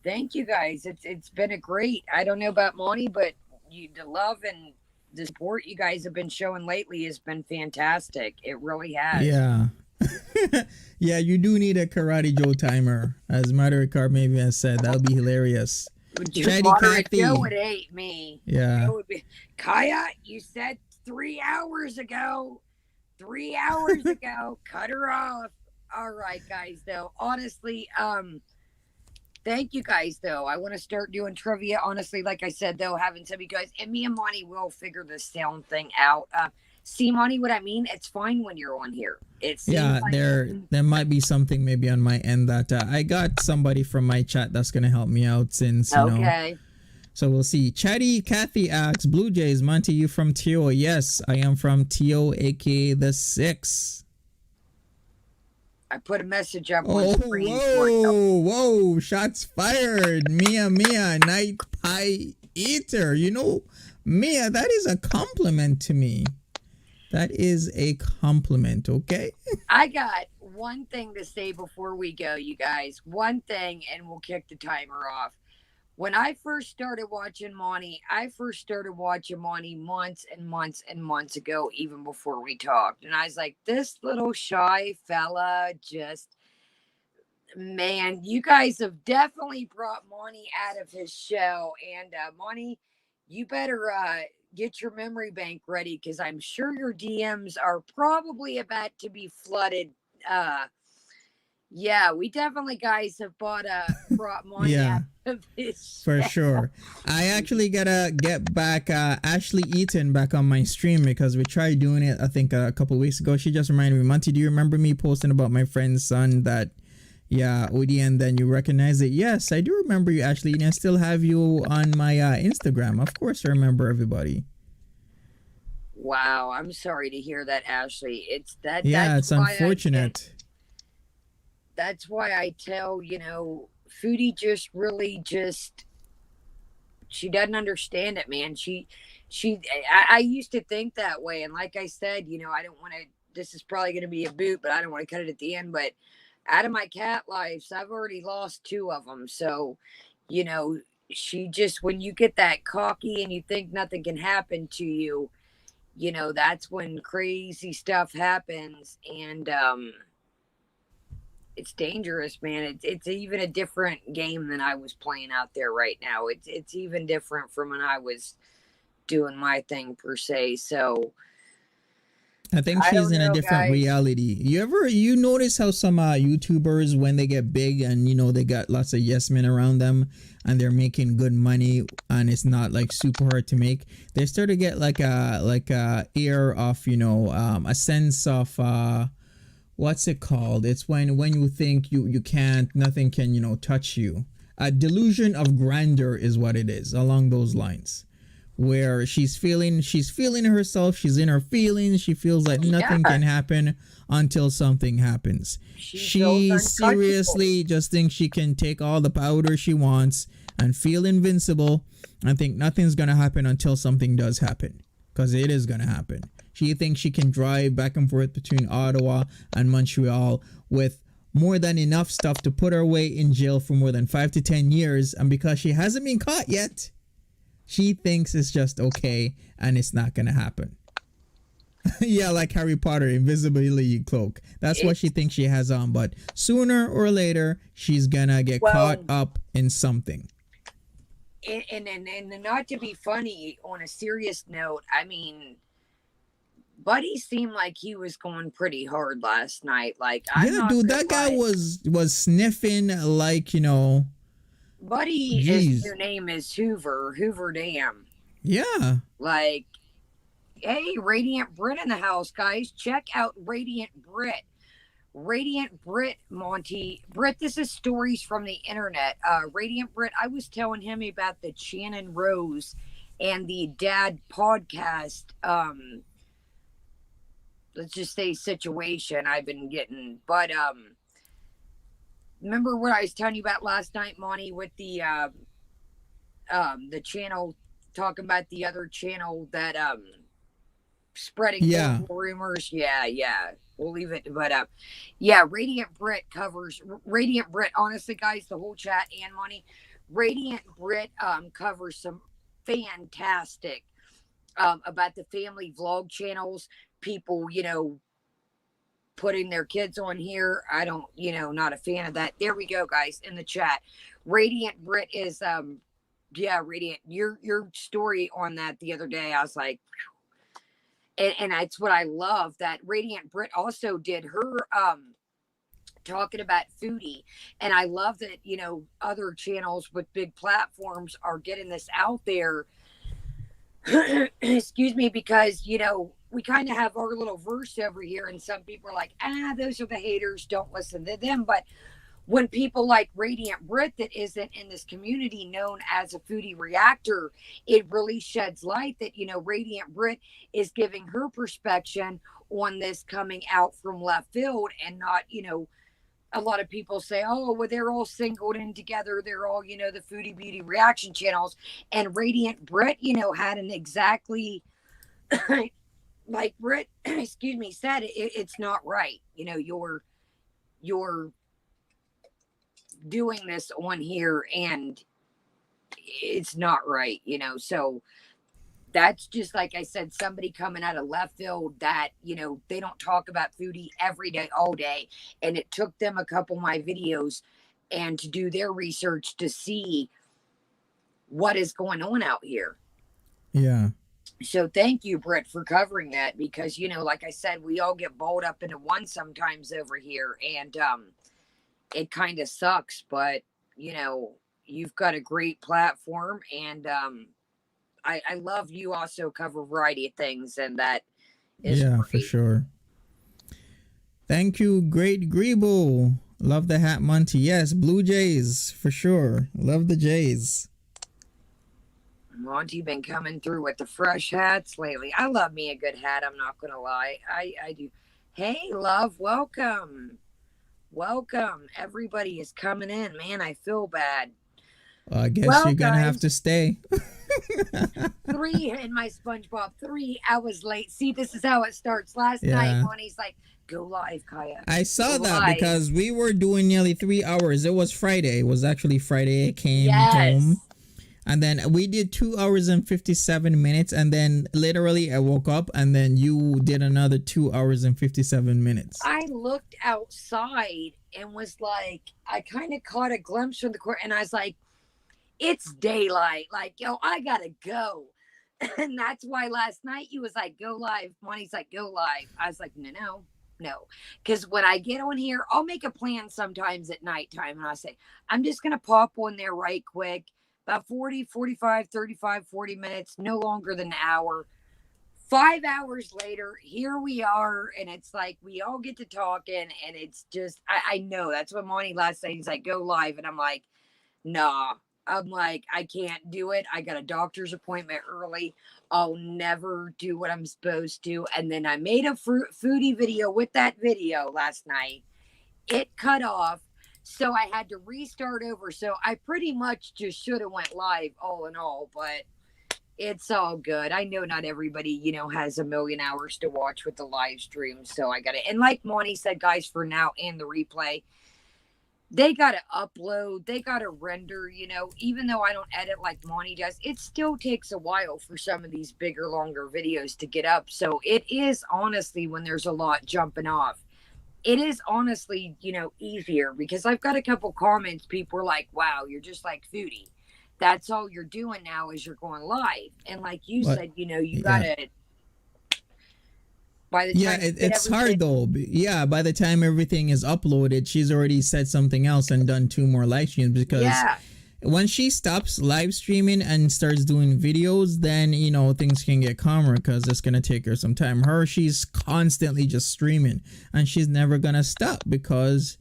Speaker 1: thank you guys. It's been a great. I don't know about Monty, but the love and the support you guys have been showing lately has been fantastic. It really has.
Speaker 2: Yeah. Yeah, you do need a Karate Joe timer. As Mother Car maybe has said, that'll be hilarious.
Speaker 1: Joe would hate me.
Speaker 2: Yeah.
Speaker 1: Would be, Kaya, you said 3 hours ago. 3 hours ago. Cut her off. All right, guys, though. Honestly, thank you guys, though. I want to start doing trivia. Honestly, like I said, though, having some of you guys, and me and Monty will figure this sound thing out. See, Monty, what I mean? It's fine when you're on here.
Speaker 2: Yeah, like there might be something maybe on my end that I got somebody from my chat that's gonna help me out since you know. So we'll see. Chatty Kathy asks, Blue Jays, Monty, you from TO? Yes, I am from TO, aka the 6.
Speaker 1: I put a message up on screen.
Speaker 2: Whoa, shots fired. Mia, Night Pie Eater. You know, Mia, that is a compliment to me. That is a compliment, okay?
Speaker 1: I got one thing to say before we go, you guys. One thing, and we'll kick the timer off. When I first started watching Monty, months and months and months ago, even before we talked. And I was like, this little shy fella man, you guys have definitely brought Monty out of his show. And Monty, you better get your memory bank ready, because I'm sure your DMs are probably about to be flooded. Yeah, we definitely, guys, have brought Monty out of his
Speaker 2: for
Speaker 1: show.
Speaker 2: Sure. I actually gotta get back Ashley Eaton back on my stream, because we tried doing it, I think, a couple weeks ago. She just reminded me, Monty, do you remember me posting about my friend's son that, yeah, Odie, and then you recognize it? Yes, I do remember you, Ashley, and I still have you on my Instagram. Of course, I remember everybody.
Speaker 1: Wow, I'm sorry to hear that, Ashley. It's
Speaker 2: unfortunate.
Speaker 1: That's why I tell, Foodie she doesn't understand it, man. I used to think that way. And like I said, I don't want to, this is probably going to be a boot, but I don't want to cut it at the end. But out of my cat lives, I've already lost 2 of them. So, she just, when you get that cocky and you think nothing can happen to you, that's when crazy stuff happens. And, it's dangerous, man. It's even a different game than I was playing out there right now. It's even different from when I was doing my thing per se. So
Speaker 2: I think
Speaker 1: I
Speaker 2: she's
Speaker 1: don't
Speaker 2: in a
Speaker 1: know,
Speaker 2: different
Speaker 1: guys.
Speaker 2: reality. You notice how some YouTubers, when they get big and they got lots of yes men around them and they're making good money and it's not like super hard to make, they start to get like a air of a sense of what's it called? It's when you think you can't, nothing can touch you. A delusion of grandeur is what it is, along those lines, where she's feeling herself, she's in her feelings, she feels like
Speaker 1: Yeah,
Speaker 2: nothing can happen until something happens.
Speaker 1: she feels
Speaker 2: She
Speaker 1: untouchable.
Speaker 2: seriously just thinks she can take all the powder she wants and feel invincible and think nothing's gonna happen until something does happen, because it is gonna happen. She thinks she can drive back and forth between Ottawa and Montreal with more than enough stuff to put her away in jail for more than 5 to 10 years, and because she hasn't been caught yet, she thinks it's just okay and it's not gonna happen. Yeah, like Harry Potter, invisibility cloak. That's what she
Speaker 1: It's
Speaker 2: thinks she has on, but sooner or later she's gonna get caught
Speaker 1: well,
Speaker 2: up in something.
Speaker 1: and not to be funny, on a serious note, I mean, Buddy seemed like he was going pretty hard last night. Like, I'm
Speaker 2: Yeah,
Speaker 1: not
Speaker 2: dude,
Speaker 1: gonna
Speaker 2: that guy
Speaker 1: lie.
Speaker 2: was sniffing like
Speaker 1: Buddy, his
Speaker 2: geez.
Speaker 1: new name is Hoover Dam.
Speaker 2: Yeah,
Speaker 1: Like, hey, Radiant Brit in the house, guys. Check out Radiant Brit. Radiant Brit, Monty. Brit, this is stories from the internet. Radiant Brit, I was telling him about the Shannon Rose and the Dad podcast. Let's just say situation I've been getting. But remember what I was telling you about last night, Monty, with the channel talking about the other channel that spreading
Speaker 2: yeah,
Speaker 1: horrible rumors. Yeah, yeah. We'll leave it. But yeah, Radiant Brit covers Radiant Brit. Honestly, guys, the whole chat and Money, Radiant Brit covers some fantastic about the family vlog channels. People, putting their kids on here. I don't, not a fan of that. There we go, guys, in the chat. Radiant Brit is yeah, Radiant. Your story on that the other day, I was like, and that's what I love. That Radiant Brit also did her talking about foodie, and I love that other channels with big platforms are getting this out there. Excuse me, because we kind of have our little verse over here, and some people are like, those are the haters. Don't listen to them. But when people like Radiant Brit, that isn't in this community known as a foodie reactor, it really sheds light that, Radiant Brit is giving her perspective on this coming out from left field and not, a lot of people say, oh, well, they're all singled in together. They're all, the Foodie Beauty reaction channels. And Radiant Brit, had an exactly like Brit, excuse me, said it's not right. You're doing this on here and it's not right, so that's just like I said, somebody coming out of left field that they don't talk about foodie every day all day, and it took them a couple of my videos and to do their research to see what is going on out here.
Speaker 2: yeah,
Speaker 1: So thank you, Britt, for covering that, because like I said, we all get balled up into one sometimes over here, and it kind of sucks, but you've got a great platform, and I love you also cover a variety of things, and that is
Speaker 2: yeah, for
Speaker 1: great.
Speaker 2: sure. Thank you, Great Grebo. Love the hat, Monty. Yes, Blue Jays for sure. Love the Jays.
Speaker 1: Monty been coming through with the fresh hats lately. I love me a good hat, I'm not gonna lie. I do. Hey, love, welcome. Welcome. Everybody is coming in. Man, I feel bad.
Speaker 2: I guess
Speaker 1: Well,
Speaker 2: you're gonna have
Speaker 1: guys,
Speaker 2: to stay.
Speaker 1: 3 in my SpongeBob, 3 hours late. See, this is how it starts. Last night,
Speaker 2: Yeah,
Speaker 1: Monty's like, go live, Kaya.
Speaker 2: I
Speaker 1: Go
Speaker 2: saw that
Speaker 1: live.
Speaker 2: because we were doing nearly 3 hours. It was Friday. It was actually Friday. I came home.
Speaker 1: Yes.
Speaker 2: And then we did 2 hours and 57 minutes. And then literally I woke up and then you did another 2 hours and 57 minutes.
Speaker 1: I looked outside and was like, I kind of caught a glimpse from the court, and I was like, it's daylight. Like, yo, I gotta go. And that's why last night you was like, go live. Monty's like, go live. I was like, no. Because when I get on here, I'll make a plan sometimes at nighttime. And I say, I'm just going to pop on there right quick. About 40, 45, 35, 40 minutes, no longer than an hour. 5 hours later, here we are. And it's like, we all get to talking. And it's just, I know. That's what Monty last night, he's like, go live. And I'm like, nah. I'm like, I can't do it. I got a doctor's appointment early. I'll never do what I'm supposed to. And then I made a foodie video with that video last night. It cut off. So I had to restart over. So I pretty much just should have went live all in all, but it's all good. I know not everybody, has a million hours to watch with the live stream. So I got it. And like Monty said, guys, for now and the replay, they got to upload, they got to render, even though I don't edit like Monty does, it still takes a while for some of these bigger, longer videos to get up. So it is honestly, when there's a lot jumping off, it is honestly, easier, because I've got a couple comments. People are like, wow, you're just like Foodie. That's all you're doing now is you're going live. And like you said, you got to, by the time
Speaker 2: it's hard though. Yeah, by the time everything is uploaded, she's already said something else and done 2 more live streams, because when she stops live streaming and starts doing videos, then things can get calmer, because it's gonna take her some time. She's constantly just streaming and she's never gonna stop, because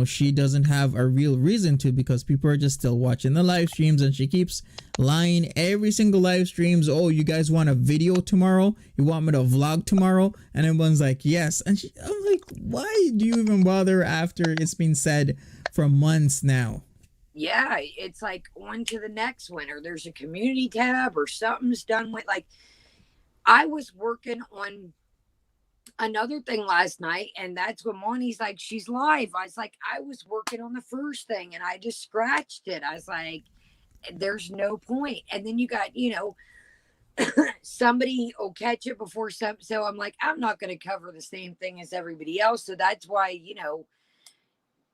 Speaker 2: she doesn't have a real reason to, because people are just still watching the live streams, and she keeps lying every single live streams. Oh, you guys want a video tomorrow? You want me to vlog tomorrow? And everyone's like, yes. And I'm like, why do you even bother after it's been said for months now?
Speaker 1: Yeah, it's like on to the next one, or there's a community tab or something's done with, like, I was working on another thing last night, and that's when Monty's like, she's live. I was like, I was working on the first thing and I just scratched it. I was like, there's no point. And then you got, somebody will catch it before some. So I'm like, I'm not going to cover the same thing as everybody else. So that's why,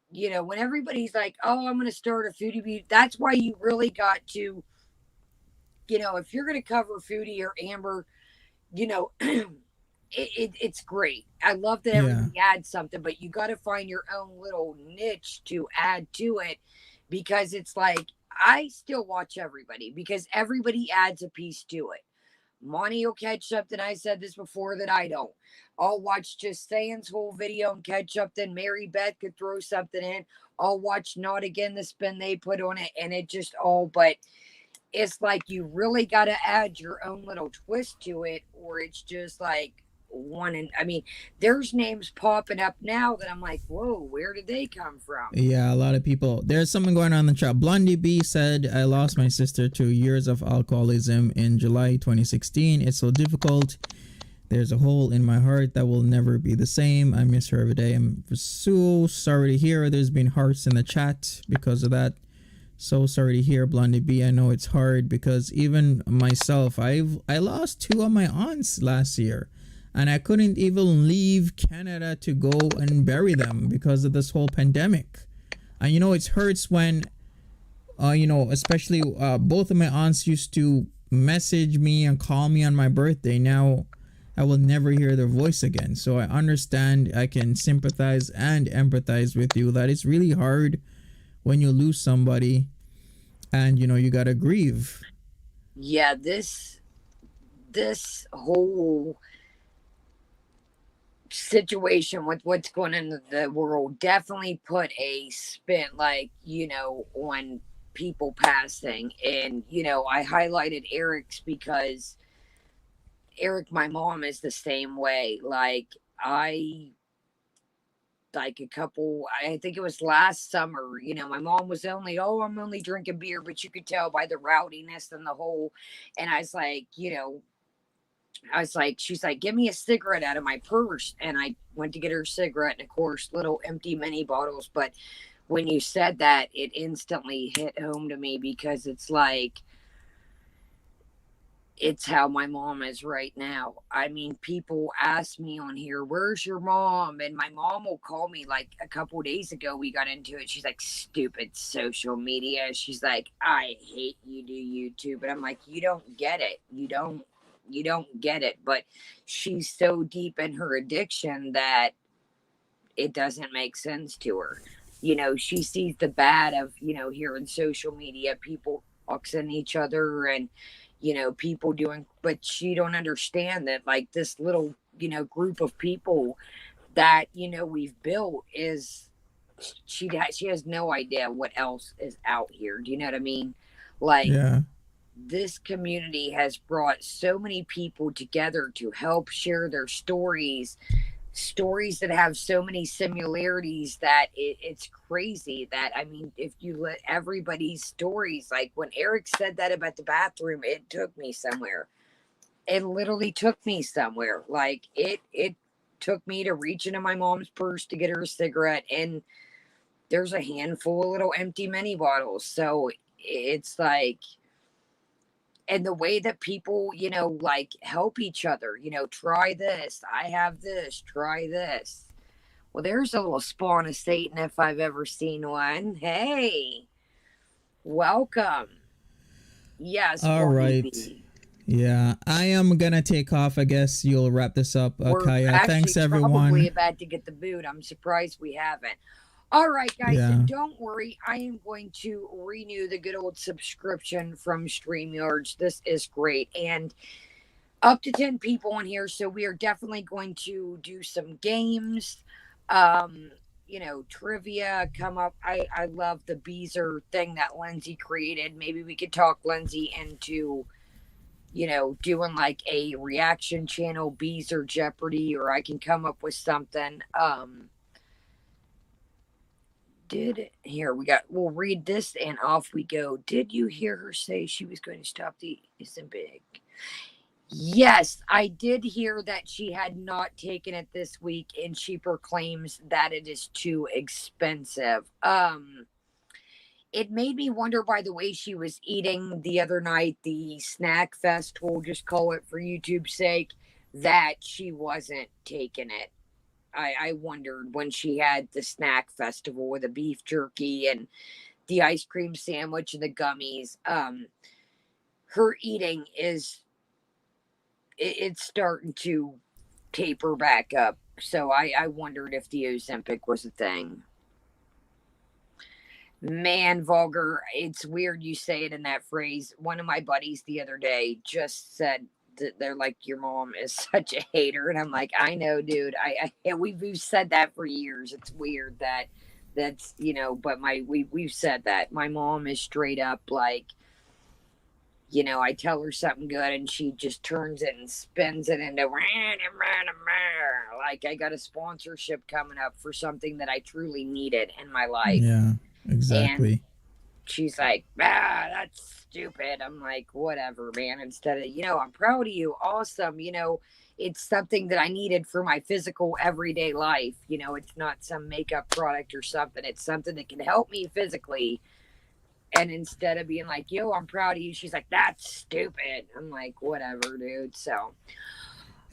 Speaker 1: when everybody's like, oh, I'm going to start a Foodie Beauty, that's why you really got to, if you're going to cover Foodie or Amber, it's great. I love that everybody adds something, but you got to find your own little niche to add to it, because it's like, I still watch everybody because everybody adds a piece to it. Monty will catch something. I said this before that I don't. I'll watch just Saying's whole video and catch up. Then Mary Beth could throw something in. I'll watch Not Again, the spin they put on it, and it just all, but it's like you really got to add your own little twist to it, or it's just like one. And I mean, there's names popping up now that I'm like, whoa, where did they come from?
Speaker 2: Yeah, a lot of people. There's something going on in the chat. Blondie B said, I lost my sister to years of alcoholism in July 2016. It's so difficult. There's a hole in my heart that will never be the same. I miss her every day. I'm so sorry to hear. There's been hearts in the chat because of that. So sorry to hear, Blondie B. I know it's hard, because even myself, I lost 2 of my aunts last year, and I couldn't even leave Canada to go and bury them because of this whole pandemic. And it hurts when especially both of my aunts used to message me and call me on my birthday. Now I will never hear their voice again. So I understand, I can sympathize and empathize with you, that it's really hard when you lose somebody and you gotta grieve.
Speaker 1: Yeah, this whole situation with what's going on in the world definitely put a spin, like, on people passing. And I highlighted Eric's because Eric, my mom, is the same way. Like, I think it was last summer, my mom was only, I'm only drinking beer, but you could tell by the rowdiness and the whole. And I was like, she's like, give me a cigarette out of my purse. And I went to get her a cigarette, and of course, little empty mini bottles. But when you said that, it instantly hit home to me because it's like, it's how my mom is right now. I mean, people ask me on here, "Where's your mom?" And my mom will call me like a couple days ago. We got into it. She's like, "Stupid social media." She's like, "I hate you do YouTube." And I'm like, "You don't get it. You don't get it." But she's so deep in her addiction that it doesn't make sense to her. She sees the bad of, hearing social media, people boxing each other and, people doing, but she don't understand that like this little, group of people that, we've built is, she has no idea what else is out here. Do you know what I mean? Like,
Speaker 2: Yeah.
Speaker 1: this community has brought so many people together to help share their stories that have so many similarities that it's crazy. That, I mean, if you let everybody's stories, like when Eric said that about the bathroom, it took me somewhere. It literally took me somewhere. Like, it took me to reach into my mom's purse to get her a cigarette, and there's a handful of little empty mini bottles. So it's like, and the way that people, like help each other, try this, I have this, try this. Well, there's a little spawn of Satan if I've ever seen one. Hey, welcome. Yes,
Speaker 2: All
Speaker 1: Foodie
Speaker 2: right.
Speaker 1: Beauty.
Speaker 2: Yeah, I am gonna take off. I guess you'll wrap this up,
Speaker 1: We're
Speaker 2: Kaya.
Speaker 1: actually
Speaker 2: Thanks,
Speaker 1: probably
Speaker 2: everyone.
Speaker 1: about to get the boot. I'm surprised we haven't. All right, guys,
Speaker 2: Yeah.
Speaker 1: and don't worry. I am going to renew the good old subscription from StreamYards. This is great. And up to 10 people in here, so we are definitely going to do some games, um trivia come up. I love the Beezer thing that Lindsay created. Maybe we could talk Lindsay into doing like a reaction channel, Beezer Jeopardy, or I can come up with something. Did here we got, we'll read this and off we go. Did you hear her say she was going to stop the isn't big? Yes, I did hear that she had not taken it this week and she proclaims that it is too expensive. It made me wonder by the way she was eating the other night, the snack fest, we'll just call it for YouTube's sake, that she wasn't taking it. I wondered when she had the snack festival with the beef jerky and the ice cream sandwich and the gummies. Her eating is, it's starting to taper back up. So I wondered if the Ozempic was a thing. Man, vulgar. It's weird you say it in that phrase. One of my buddies the other day just said that they're like, your mom is such a hater. And I'm like, I know, dude. We've said that for years. It's weird that that's, but we've said that. My mom is straight up like, I tell her something good and she just turns it and spins it into like I got a sponsorship coming up for something that I truly needed in my life.
Speaker 2: Yeah.
Speaker 1: And
Speaker 2: Exactly.
Speaker 1: she's like, that's stupid. I'm like, whatever, man. Instead of, I'm proud of you. Awesome. It's something that I needed for my physical everyday life. It's not some makeup product or something. It's something that can help me physically. And instead of being like, yo, I'm proud of you, she's like, that's stupid. I'm like, whatever, dude. So, all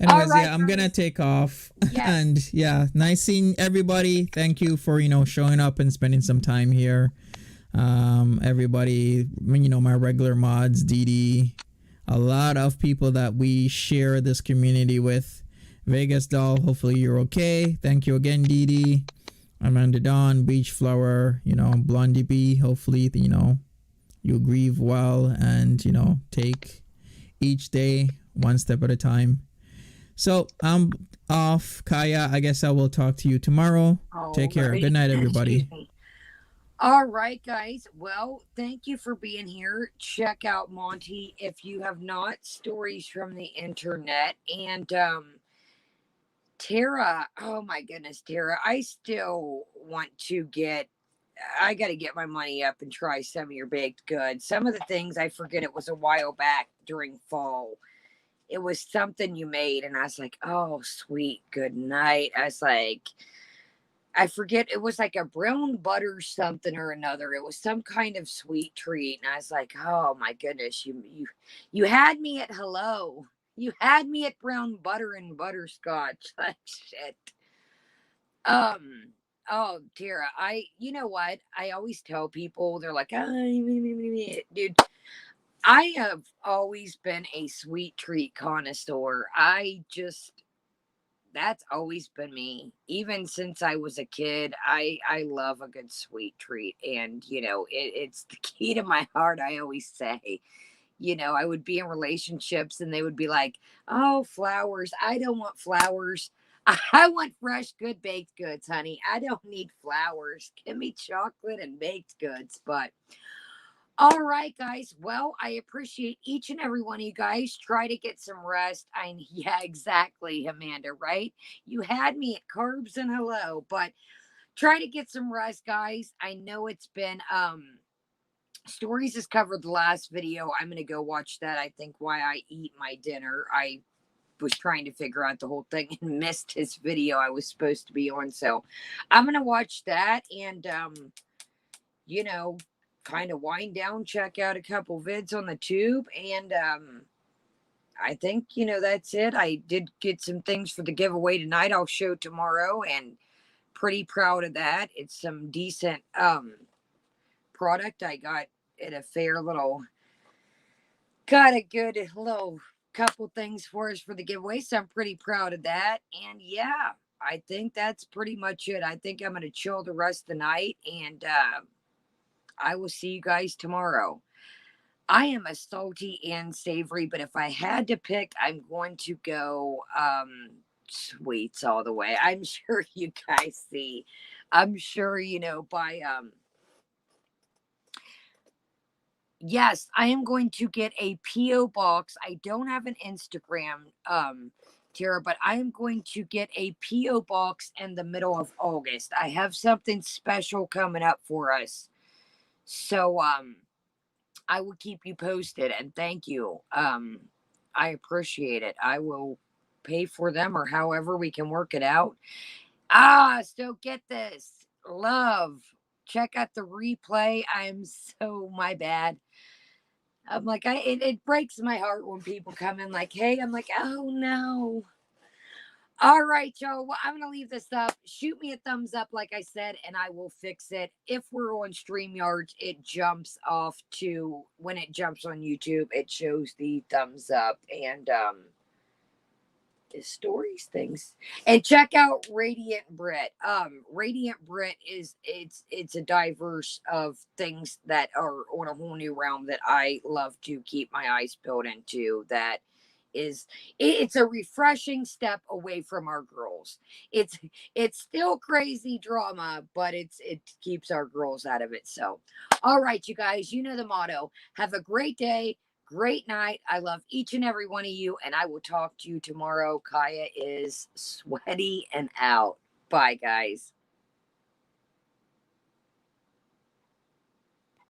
Speaker 2: Anyways,
Speaker 1: right,
Speaker 2: yeah, I'm gonna
Speaker 1: guys.
Speaker 2: take off.
Speaker 1: Yes.
Speaker 2: And yeah, nice seeing everybody. Thank you for showing up and spending some time here. Everybody, my regular mods, Dee, a lot of people that we share this community with. Vegas Doll, hopefully you're okay. Thank you again, Dee. Amanda Dawn, Beach Flower, Blondie B, hopefully, you grieve well and, take each day one step at a time. So I'm off. Kaya, I guess I will talk to you tomorrow. Take care. Good night, everybody.
Speaker 1: All right, guys. Well, thank you for being here. Check out Monty if you have not. Stories from the internet. And Tara, oh my goodness, Tara, I still want to I got to get my money up and try some of your baked goods. Some of the things I forget, it was a while back during fall. It was something you made, and I was like, oh, sweet, good night. I was like, I forget, it was like a brown butter something or another. It was some kind of sweet treat. And I was like, oh my goodness, you had me at hello. You had me at brown butter and butterscotch. Like shit. Um, oh Tara, you know what? I always tell people, they're like, oh, dude, I have always been a sweet treat connoisseur. That's always been me. Even since I was a kid, I love a good sweet treat, and it's the key to my heart. I always say, I would be in relationships, and they would be like, "Oh, flowers. I don't want flowers. I want fresh, good baked goods, honey. I don't need flowers. Give me chocolate and baked goods." But all right, guys. Well, I appreciate each and every one of you guys. Try to get some rest. Yeah, exactly, Amanda, right? You had me at carbs and hello, but try to get some rest, guys. I know it's been Stories has covered the last video. I'm gonna go watch that. I think Why I Eat My Dinner. I was trying to figure out the whole thing and missed his video I was supposed to be on. So I'm gonna watch that and you know, kind of wind down, check out a couple vids on the tube, and I think that's it. I did get some things for the giveaway tonight. I'll show tomorrow, and pretty proud of that. It's some decent product I got at a fair little. Got a good little couple things for us for the giveaway, so I'm pretty proud of that. And yeah, I think that's pretty much it. I think I'm gonna chill the rest of the night, and I will see you guys tomorrow. I am a salty and savory, but if I had to pick, I'm going to go sweets all the way. I'm sure you guys see. I'm sure by yes, I am going to get a PO box. I don't have an Instagram Tara, but I am going to get a PO box in the middle of August. I have something special coming up for us. So I will keep you posted, and thank you. I appreciate it. I will pay for them or however we can work it out. So get this. Love. Check out the replay. I'm so my bad. I'm like, it breaks my heart when people come in like, hey, I'm like, oh no. All right, y'all. Well, I'm going to leave this up. Shoot me a thumbs up, like I said, and I will fix it. If we're on StreamYard, it jumps off to, when it jumps on YouTube, it shows the thumbs up and the stories things. And check out Radiant Brit. Radiant Brit it's a diverse of things that are on a whole new realm that I love to keep my eyes peeled into. That is it's a refreshing step away from our girls. It's still crazy drama, but it keeps our girls out of it. So all right, you guys, you know the motto. Have a great day, great night. I love each and every one of you, and I will talk to you tomorrow. Kaya is sweaty and out. Bye, guys.